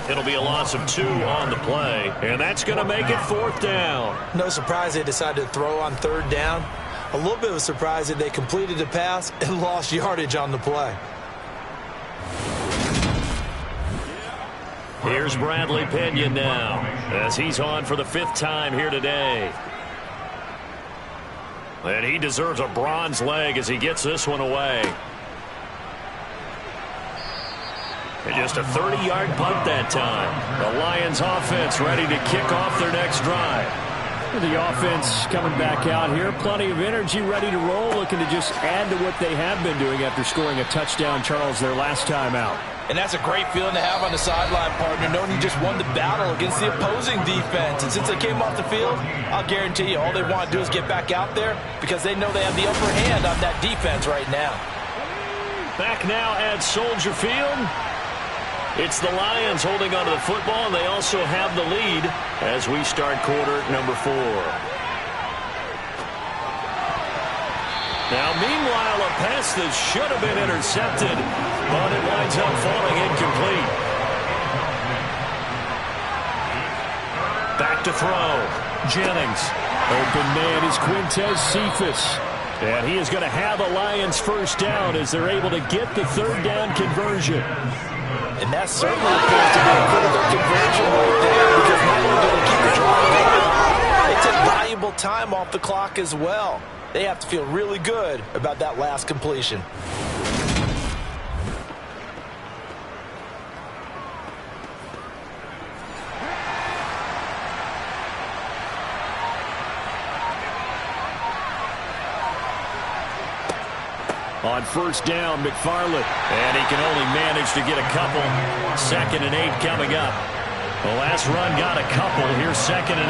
It'll be a loss of 2 on the play, and that's going to make it fourth down. No surprise they decided to throw on third down. A little bit of a surprise that they completed a pass and lost yardage on the play. Here's Bradley Pinion now as he's on for the 5th time here today. And he deserves a bronze leg as he gets this one away. And just a 30-yard punt that time. The Lions offense ready to kick off their next drive. The offense coming back out here. Plenty of energy, ready to roll, looking to just add to what they have been doing after scoring a touchdown, Charles, their last time out. And that's a great feeling to have on the sideline, partner, knowing you just won the battle against the opposing defense. And since they came off the field, I'll guarantee you all they want to do is get back out there because they know they have the upper hand on that defense right now. Back now at Soldier Field. It's the Lions holding onto the football, and they also have the lead as we start quarter number 4. Now, meanwhile, a pass that should have been intercepted, but it winds up falling incomplete. Back to throw. Jennings. Open man is Quintez Cephas. And he is going to have a Lions first down as they're able to get the third down conversion. And that certainly appears to be a critical conversion right there, because not only do they keep the drive going, they take valuable time off the clock as well. They have to feel really good about that last completion. On first down, McFarland. And he can only manage to get a couple. 2nd and 8 coming up. The last run got a couple. Here's 2nd and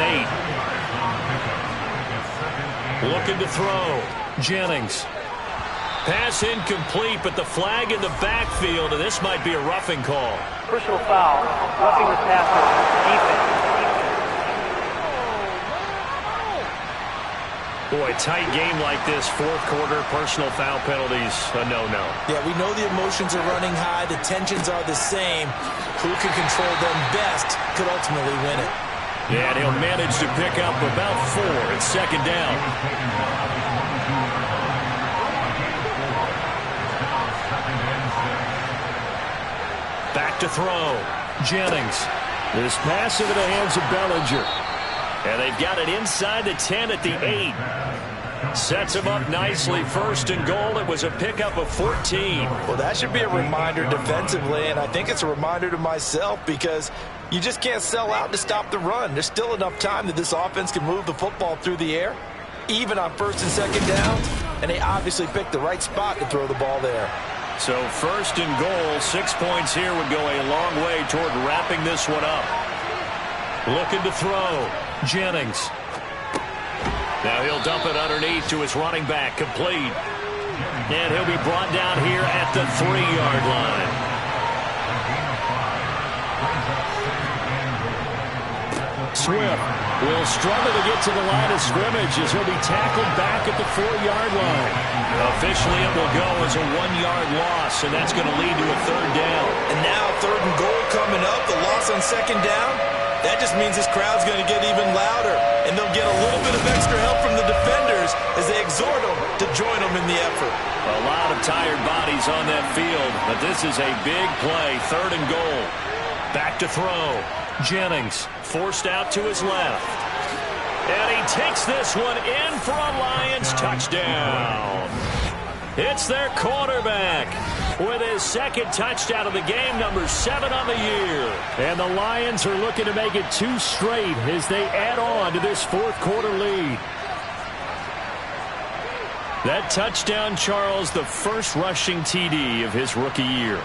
8. Looking to throw. Jennings. Pass incomplete, but the flag in the backfield, and this might be a roughing call. Personal foul. Roughing the passer. Defense. Boy, tight game like this, fourth quarter, personal foul penalties, a no-no. Yeah, we know the emotions are running high, the tensions are the same. Who can control them best could ultimately win it. Yeah, and he'll manage to pick up about 4 at 2nd down. Back to throw. Jennings. This pass into the hands of Bellinger. And they've got it inside the 10 at the 8. Sets him up nicely. 1st and goal. It was a pickup of 14. Well, that should be a reminder defensively, and I think it's a reminder to myself, because you just can't sell out to stop the run. There's still enough time that this offense can move the football through the air, even on 1st and 2nd downs, and they obviously picked the right spot to throw the ball there. So 1st and goal, 6 points here would go a long way toward wrapping this one up. Looking to throw. Jennings. Now he'll dump it underneath to his running back. Complete. And he'll be brought down here at the 3-yard line. Swift will struggle to get to the line of scrimmage as he'll be tackled back at the 4-yard line. Officially, it will go as a 1-yard loss, and that's going to lead to a 3rd down. And now 3rd and goal coming up, the loss on 2nd down. That just means this crowd's going to get even louder, and they'll get a little bit of extra help from the defenders as they exhort them to join them in the effort. A lot of tired bodies on that field, but this is a big play. 3rd and goal. Back to throw. Jennings forced out to his left. And he takes this one in for a Lions touchdown. It's their quarterback with his 2nd touchdown of the game, number 7 on the year. And the Lions are looking to make it 2 straight as they add on to this 4th quarter lead. That touchdown, Charles, the first rushing TD of his rookie year.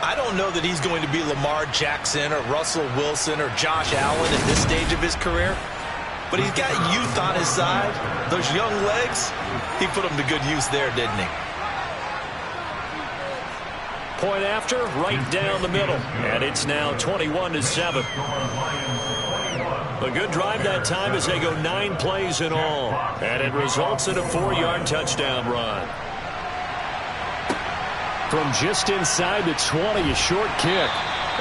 I don't know that he's going to be Lamar Jackson or Russell Wilson or Josh Allen at this stage of his career, but he's got youth on his side. Those young legs, he put them to good use there, didn't he? Point after, right down the middle. And it's now 21-7. A good drive that time as they go 9 plays in all. And it results in a 4-yard touchdown run. From just inside the 20, a short kick.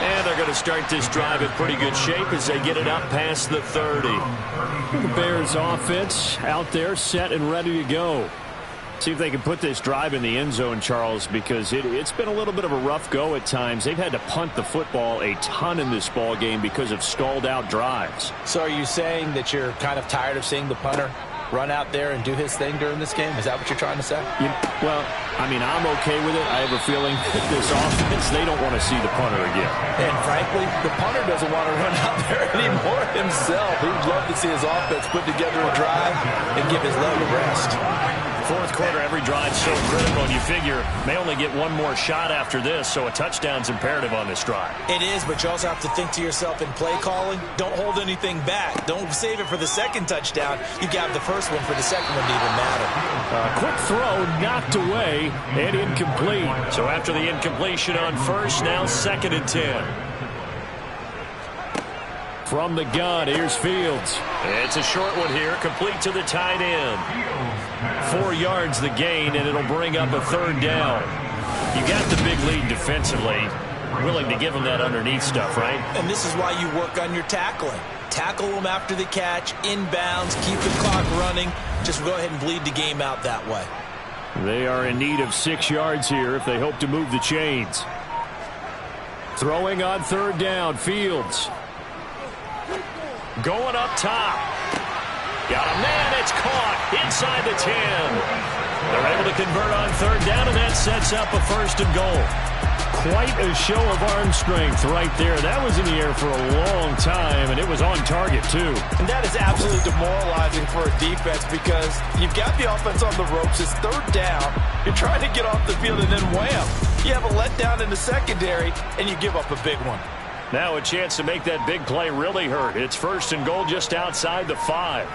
And they're going to start this drive in pretty good shape as they get it up past the 30. The Bears offense out there set and ready to go. See if they can put this drive in the end zone, Charles, because it's been a little bit of a rough go at times. They've had to punt the football a ton in this ball game because of stalled out drives. So are you saying that you're kind of tired of seeing the punter run out there and do his thing during this game? Is that what you're trying to say? Well, I mean, I'm okay with it. I have a feeling that this offense, they don't want to see the punter again. And frankly, the punter doesn't want to run out there anymore himself. He would love to see his offense put together a drive and give his leg a rest. 4th quarter, every drive so critical, and you figure may only get one more shot after this, so a touchdown's imperative on this drive. It is, but you also have to think to yourself in play calling, don't hold anything back. Don't save it for the 2nd touchdown. You got the first one for the 2nd one to even matter. Quick throw knocked away and incomplete. So after the incompletion on 1st, now 2nd and 10. From the gun, here's Fields. It's a short one here, complete to the tight end. 4 yards the gain, and it'll bring up a 3rd down. You got the big lead defensively. Willing to give them that underneath stuff, right? And this is why you work on your tackling. Tackle them after the catch, inbounds, keep the clock running. Just go ahead and bleed the game out that way. They are in need of 6 yards here if they hope to move the chains. Throwing on third down, Fields. Going up top. Got a man, it's caught inside the 10. They're able to convert on third down, and that sets up a first and goal. Quite a show of arm strength right there. That was in the air for a long time, and it was on target, too. And that is absolutely demoralizing for a defense because you've got the offense on the ropes. It's third down. You're trying to get off the field, and then wham. You have a letdown in the secondary, and you give up a big one. Now a chance to make that big play really hurt. It's first and goal just outside the 5.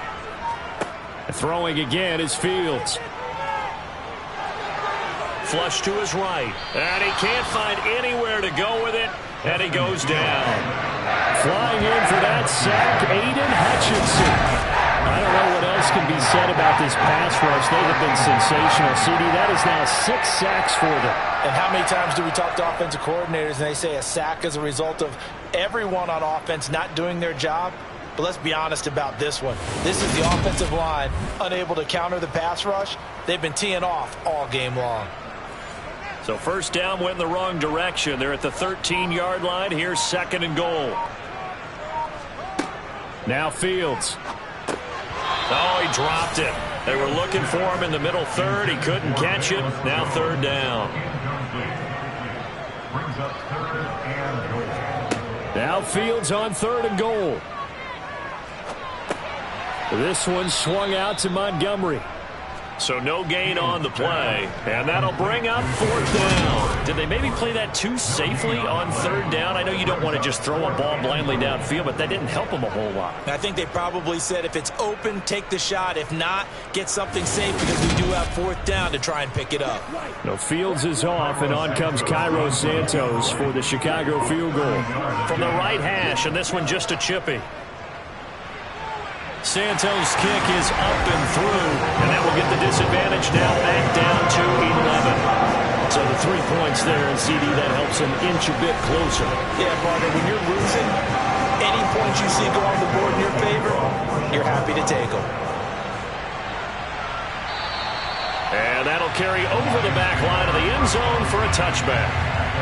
Throwing again is Fields. Flush to his right. And he can't find anywhere to go with it. And he goes down. Flying in for that sack, Aiden Hutchinson. I don't know what else can be said about this pass rush. They have been sensational, CD. That is now 6 sacks for them. And how many times do we talk to offensive coordinators and they say a sack is a result of everyone on offense not doing their job? But let's be honest about this one. This is the offensive line unable to counter the pass rush. They've been teeing off all game long. So first down went in the wrong direction. They're at the 13-yard line. Here's second and goal. Now Fields. Oh, he dropped it. They were looking for him in the middle third. He couldn't catch it. Now third down. Now Fields on third and goal. This one swung out to Montgomery. So no gain on the play, and that'll bring up fourth down. Did they maybe play that too safely on third down? I know you don't want to just throw a ball blindly downfield, but that didn't help them a whole lot. I think they probably said if it's open, take the shot. If not, get something safe because we do have fourth down to try and pick it up. No, Fields is off, and on comes Cairo Santos for the Chicago field goal. From the right hash, and this one just a chippy. Santos' kick is up and through, and that will get the disadvantage now back down to 11. So the 3 points there, and CD, that helps them inch a bit closer. Yeah, partner, when you're losing, any points you see go on the board in your favor, you're happy to take them. And that'll carry over the back line of the end zone for a touchback.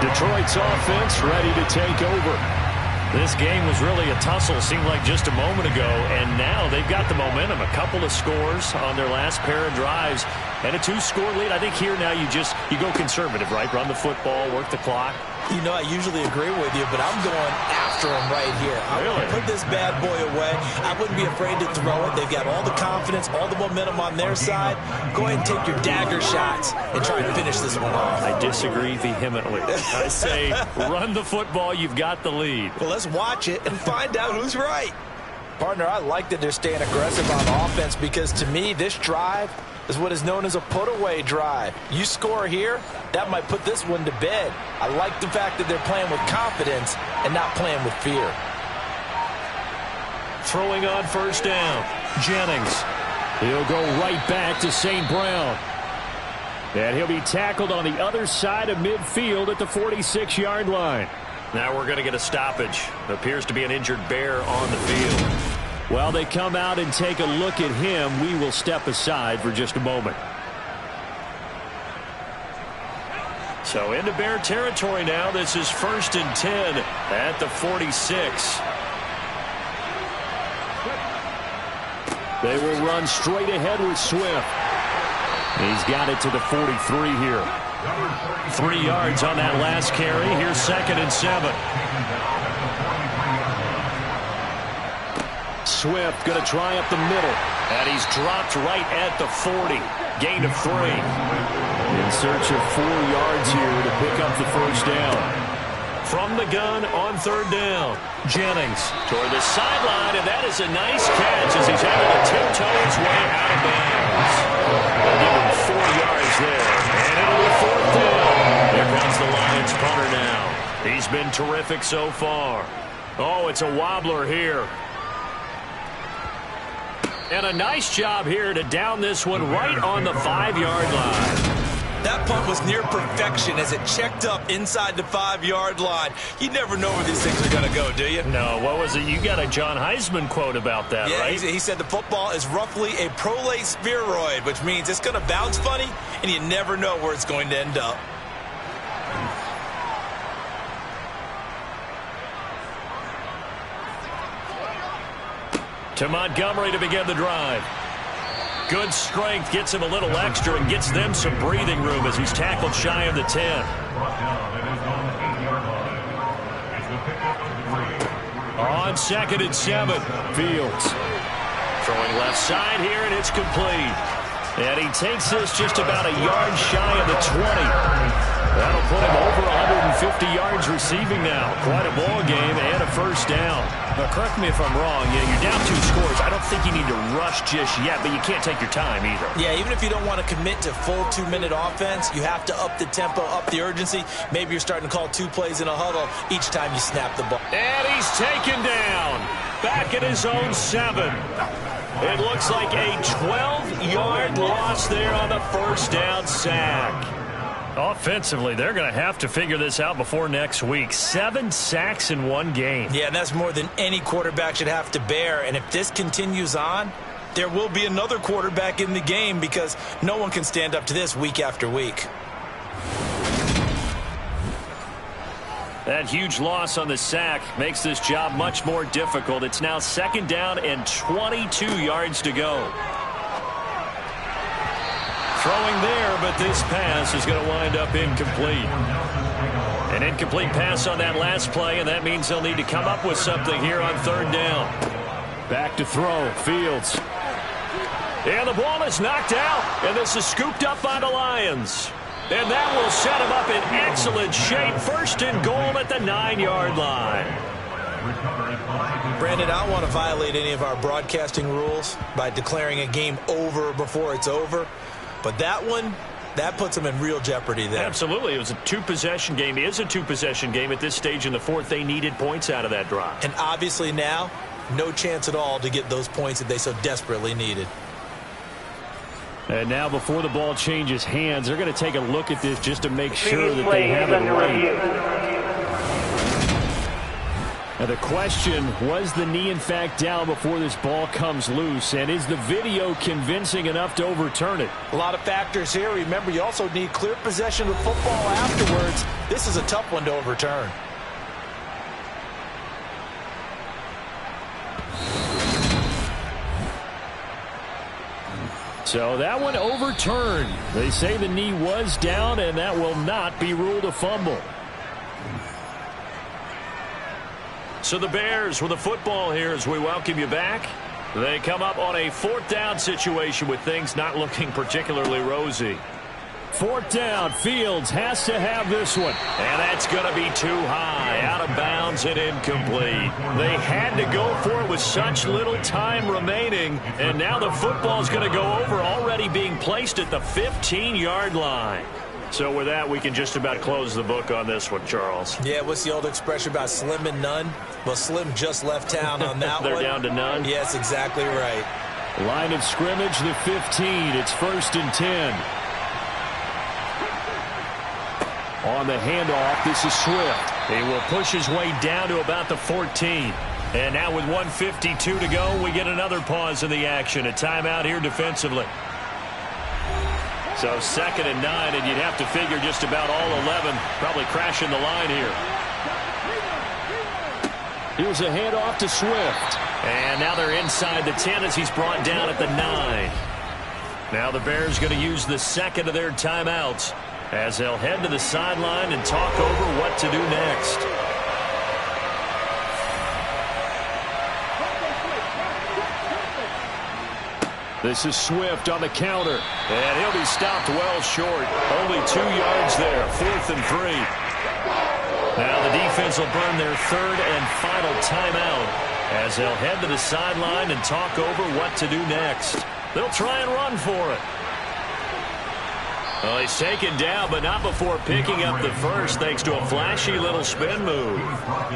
Detroit's offense ready to take over. This game was really a tussle, seemed like just a moment ago, and now they've got the momentum. A couple of scores on their last pair of drives, and a 2-score lead. I think here now you go conservative, right? Run the football, work the clock. You know, I usually agree with you, but I'm going after him right here. I want to put this bad boy away. I wouldn't be afraid to throw it. They've got all the confidence, all the momentum on their side. Go ahead and take your dagger shots and try and finish this one off. I disagree vehemently. I say run the football. You've got the lead. Well, let's watch it and find out who's right. Partner, I like that they're staying aggressive on offense because to me, this drive is what is known as a put-away drive. You score here, that might put this one to bed. I like the fact that they're playing with confidence and not playing with fear. Throwing on first down, Jennings. He'll go right back to St. Brown. And he'll be tackled on the other side of midfield at the 46-yard line. Now we're going to get a stoppage. Appears to be an injured Bear on the field. While they come out and take a look at him, we will step aside for just a moment. So into Bear territory now. This is 1st and 10 at the 46. They will run straight ahead with Swift. He's got it to the 43 here. 3 yards on that last carry. Here's 2nd and 7. Swift going to try up the middle. And he's dropped right at the 40. Gain of 3. In search of 4 yards here to pick up the first down. From the gun on third down. Jennings toward the sideline, and that is a nice catch as he's able to tiptoe his way out of bounds. They'll give him 4 yards there. And it'll be fourth down. Here comes the Lions punter now. He's been terrific so far. Oh, it's a wobbler here. And a nice job here to down this one right on the 5-yard line. That That punt was near perfection as it checked up inside the 5-yard line. You never know where these things are going to go, do you? No, what was it? You got a John Heisman quote about that, yeah, right? He said the football is roughly a prolate spheroid, which means it's going to bounce funny, and you never know where it's going to end up. To Montgomery to begin the drive. Good strength, gets him a little extra and gets them some breathing room as he's tackled shy of the 10. On 2nd and 7, Fields. Throwing left side here, and it's complete. And he takes this just about a yard shy of the 20. That'll put him over 150 yards receiving now. Quite a ball game and a first down. Now, correct me if I'm wrong. You're down 2 scores. I don't think you need to rush just yet, but you can't take your time either. Yeah, even if you don't want to commit to full 2-minute offense, you have to up the tempo, up the urgency. Maybe you're starting to call 2 plays in a huddle each time you snap the ball. And he's taken down. Back at his own 7. It looks like a 12-yard loss there on the first down sack. Offensively, they're going to have to figure this out before next week. 7 sacks in one game. Yeah, and that's more than any quarterback should have to bear. And if this continues on, there will be another quarterback in the game because no one can stand up to this week after week. That huge loss on the sack makes this job much more difficult. It's now 2nd down and 22 yards to go. Throwing there, but this pass is going to wind up incomplete. An incomplete pass on that last play, and that means they'll need to come up with something here on 3rd down. Back to throw, Fields. And the ball is knocked out, and this is scooped up by the Lions. And that will set him up in excellent shape. 1st and goal at the 9-yard line. Brandon, I don't want to violate any of our broadcasting rules by declaring a game over before it's over. But that one, that puts them in real jeopardy there. Absolutely. It was a 2-possession game. It is a 2-possession game at this stage in the 4th. They needed points out of that drive. And obviously now, no chance at all to get those points that they so desperately needed. And now before the ball changes hands, they're going to take a look at this just to make sure that they have it right. Now the question, was the knee in fact down before this ball comes loose? And is the video convincing enough to overturn it? A lot of factors here. Remember, you also need clear possession of football afterwards. This is a tough one to overturn. So that one overturned. They say the knee was down, and that will not be ruled a fumble. So the Bears with the football here as we welcome you back. They come up on a 4th down situation with things not looking particularly rosy. 4th down, Fields has to have this one. And that's going to be too high, out of bounds and incomplete. They had to go for it with such little time remaining. And now the football's going to go over, already being placed at the 15-yard line. So with that, we can just about close the book on this one, Charles. Yeah, what's the old expression about slim and none? Well, Slim just left town on that They're one. down to none? Yes, exactly right. Line of scrimmage, the 15. It's 1st and 10. On the handoff, this is Swift. He will push his way down to about the 14. And now with 1:52 to go, we get another pause in the action. A timeout here defensively. So 2nd and 9, and you'd have to figure just about all 11 probably crashing the line here. Here's a handoff to Swift. And now they're inside the 10 as he's brought down at the 9. Now the Bears going to use the 2nd of their timeouts as they'll head to the sideline and talk over what to do next. This is Swift on the counter, and he'll be stopped well short. Only 2 yards there, 4th and 3. Now the defense will burn their 3rd and final timeout as they'll head to the sideline and talk over what to do next. They'll try and run for it. Well, he's taken down, but not before picking up the first, thanks to a flashy little spin move.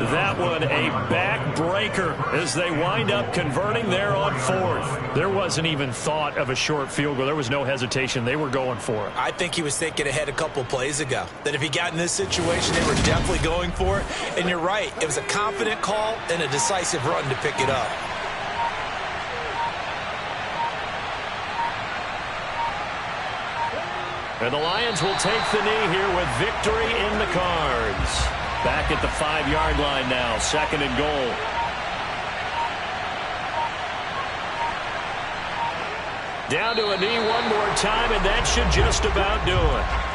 That one a backbreaker as they wind up converting there on fourth. There wasn't even thought of a short field goal. There was no hesitation. They were going for it. I think he was thinking ahead a couple plays ago, that if he got in this situation, they were definitely going for it. And you're right, it was a confident call and a decisive run to pick it up. And the Lions will take the knee here with victory in the cards. Back at the 5-yard line now, 2nd and goal. Down to a knee one more time, and that should just about do it.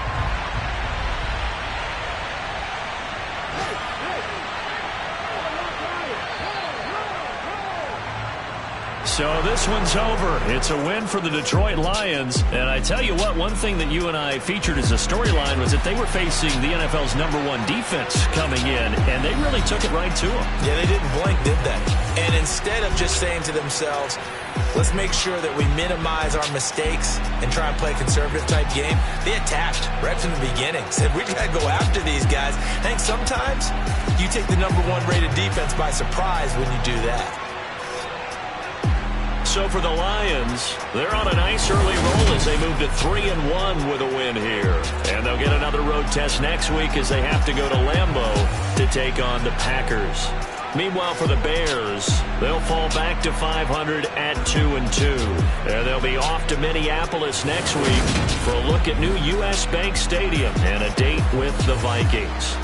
So this one's over. It's a win for the Detroit Lions. And I tell you what, one thing that you and I featured as a storyline was that they were facing the NFL's #1 defense coming in, and they really took it right to them. Yeah, they didn't blink, did they? And instead of just saying to themselves, let's make sure that we minimize our mistakes and try and play a conservative-type game, they attacked right from the beginning. Said, we got to go after these guys. I think sometimes you take the #1 rated defense by surprise when you do that. So for the Lions, they're on a nice early roll as they move to 3-1 with a win here. And they'll get another road test next week as they have to go to Lambeau to take on the Packers. Meanwhile, for the Bears, they'll fall back to 500 at 2-2. And they'll be off to Minneapolis next week for a look at new U.S. Bank Stadium and a date with the Vikings.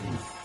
Tennessee.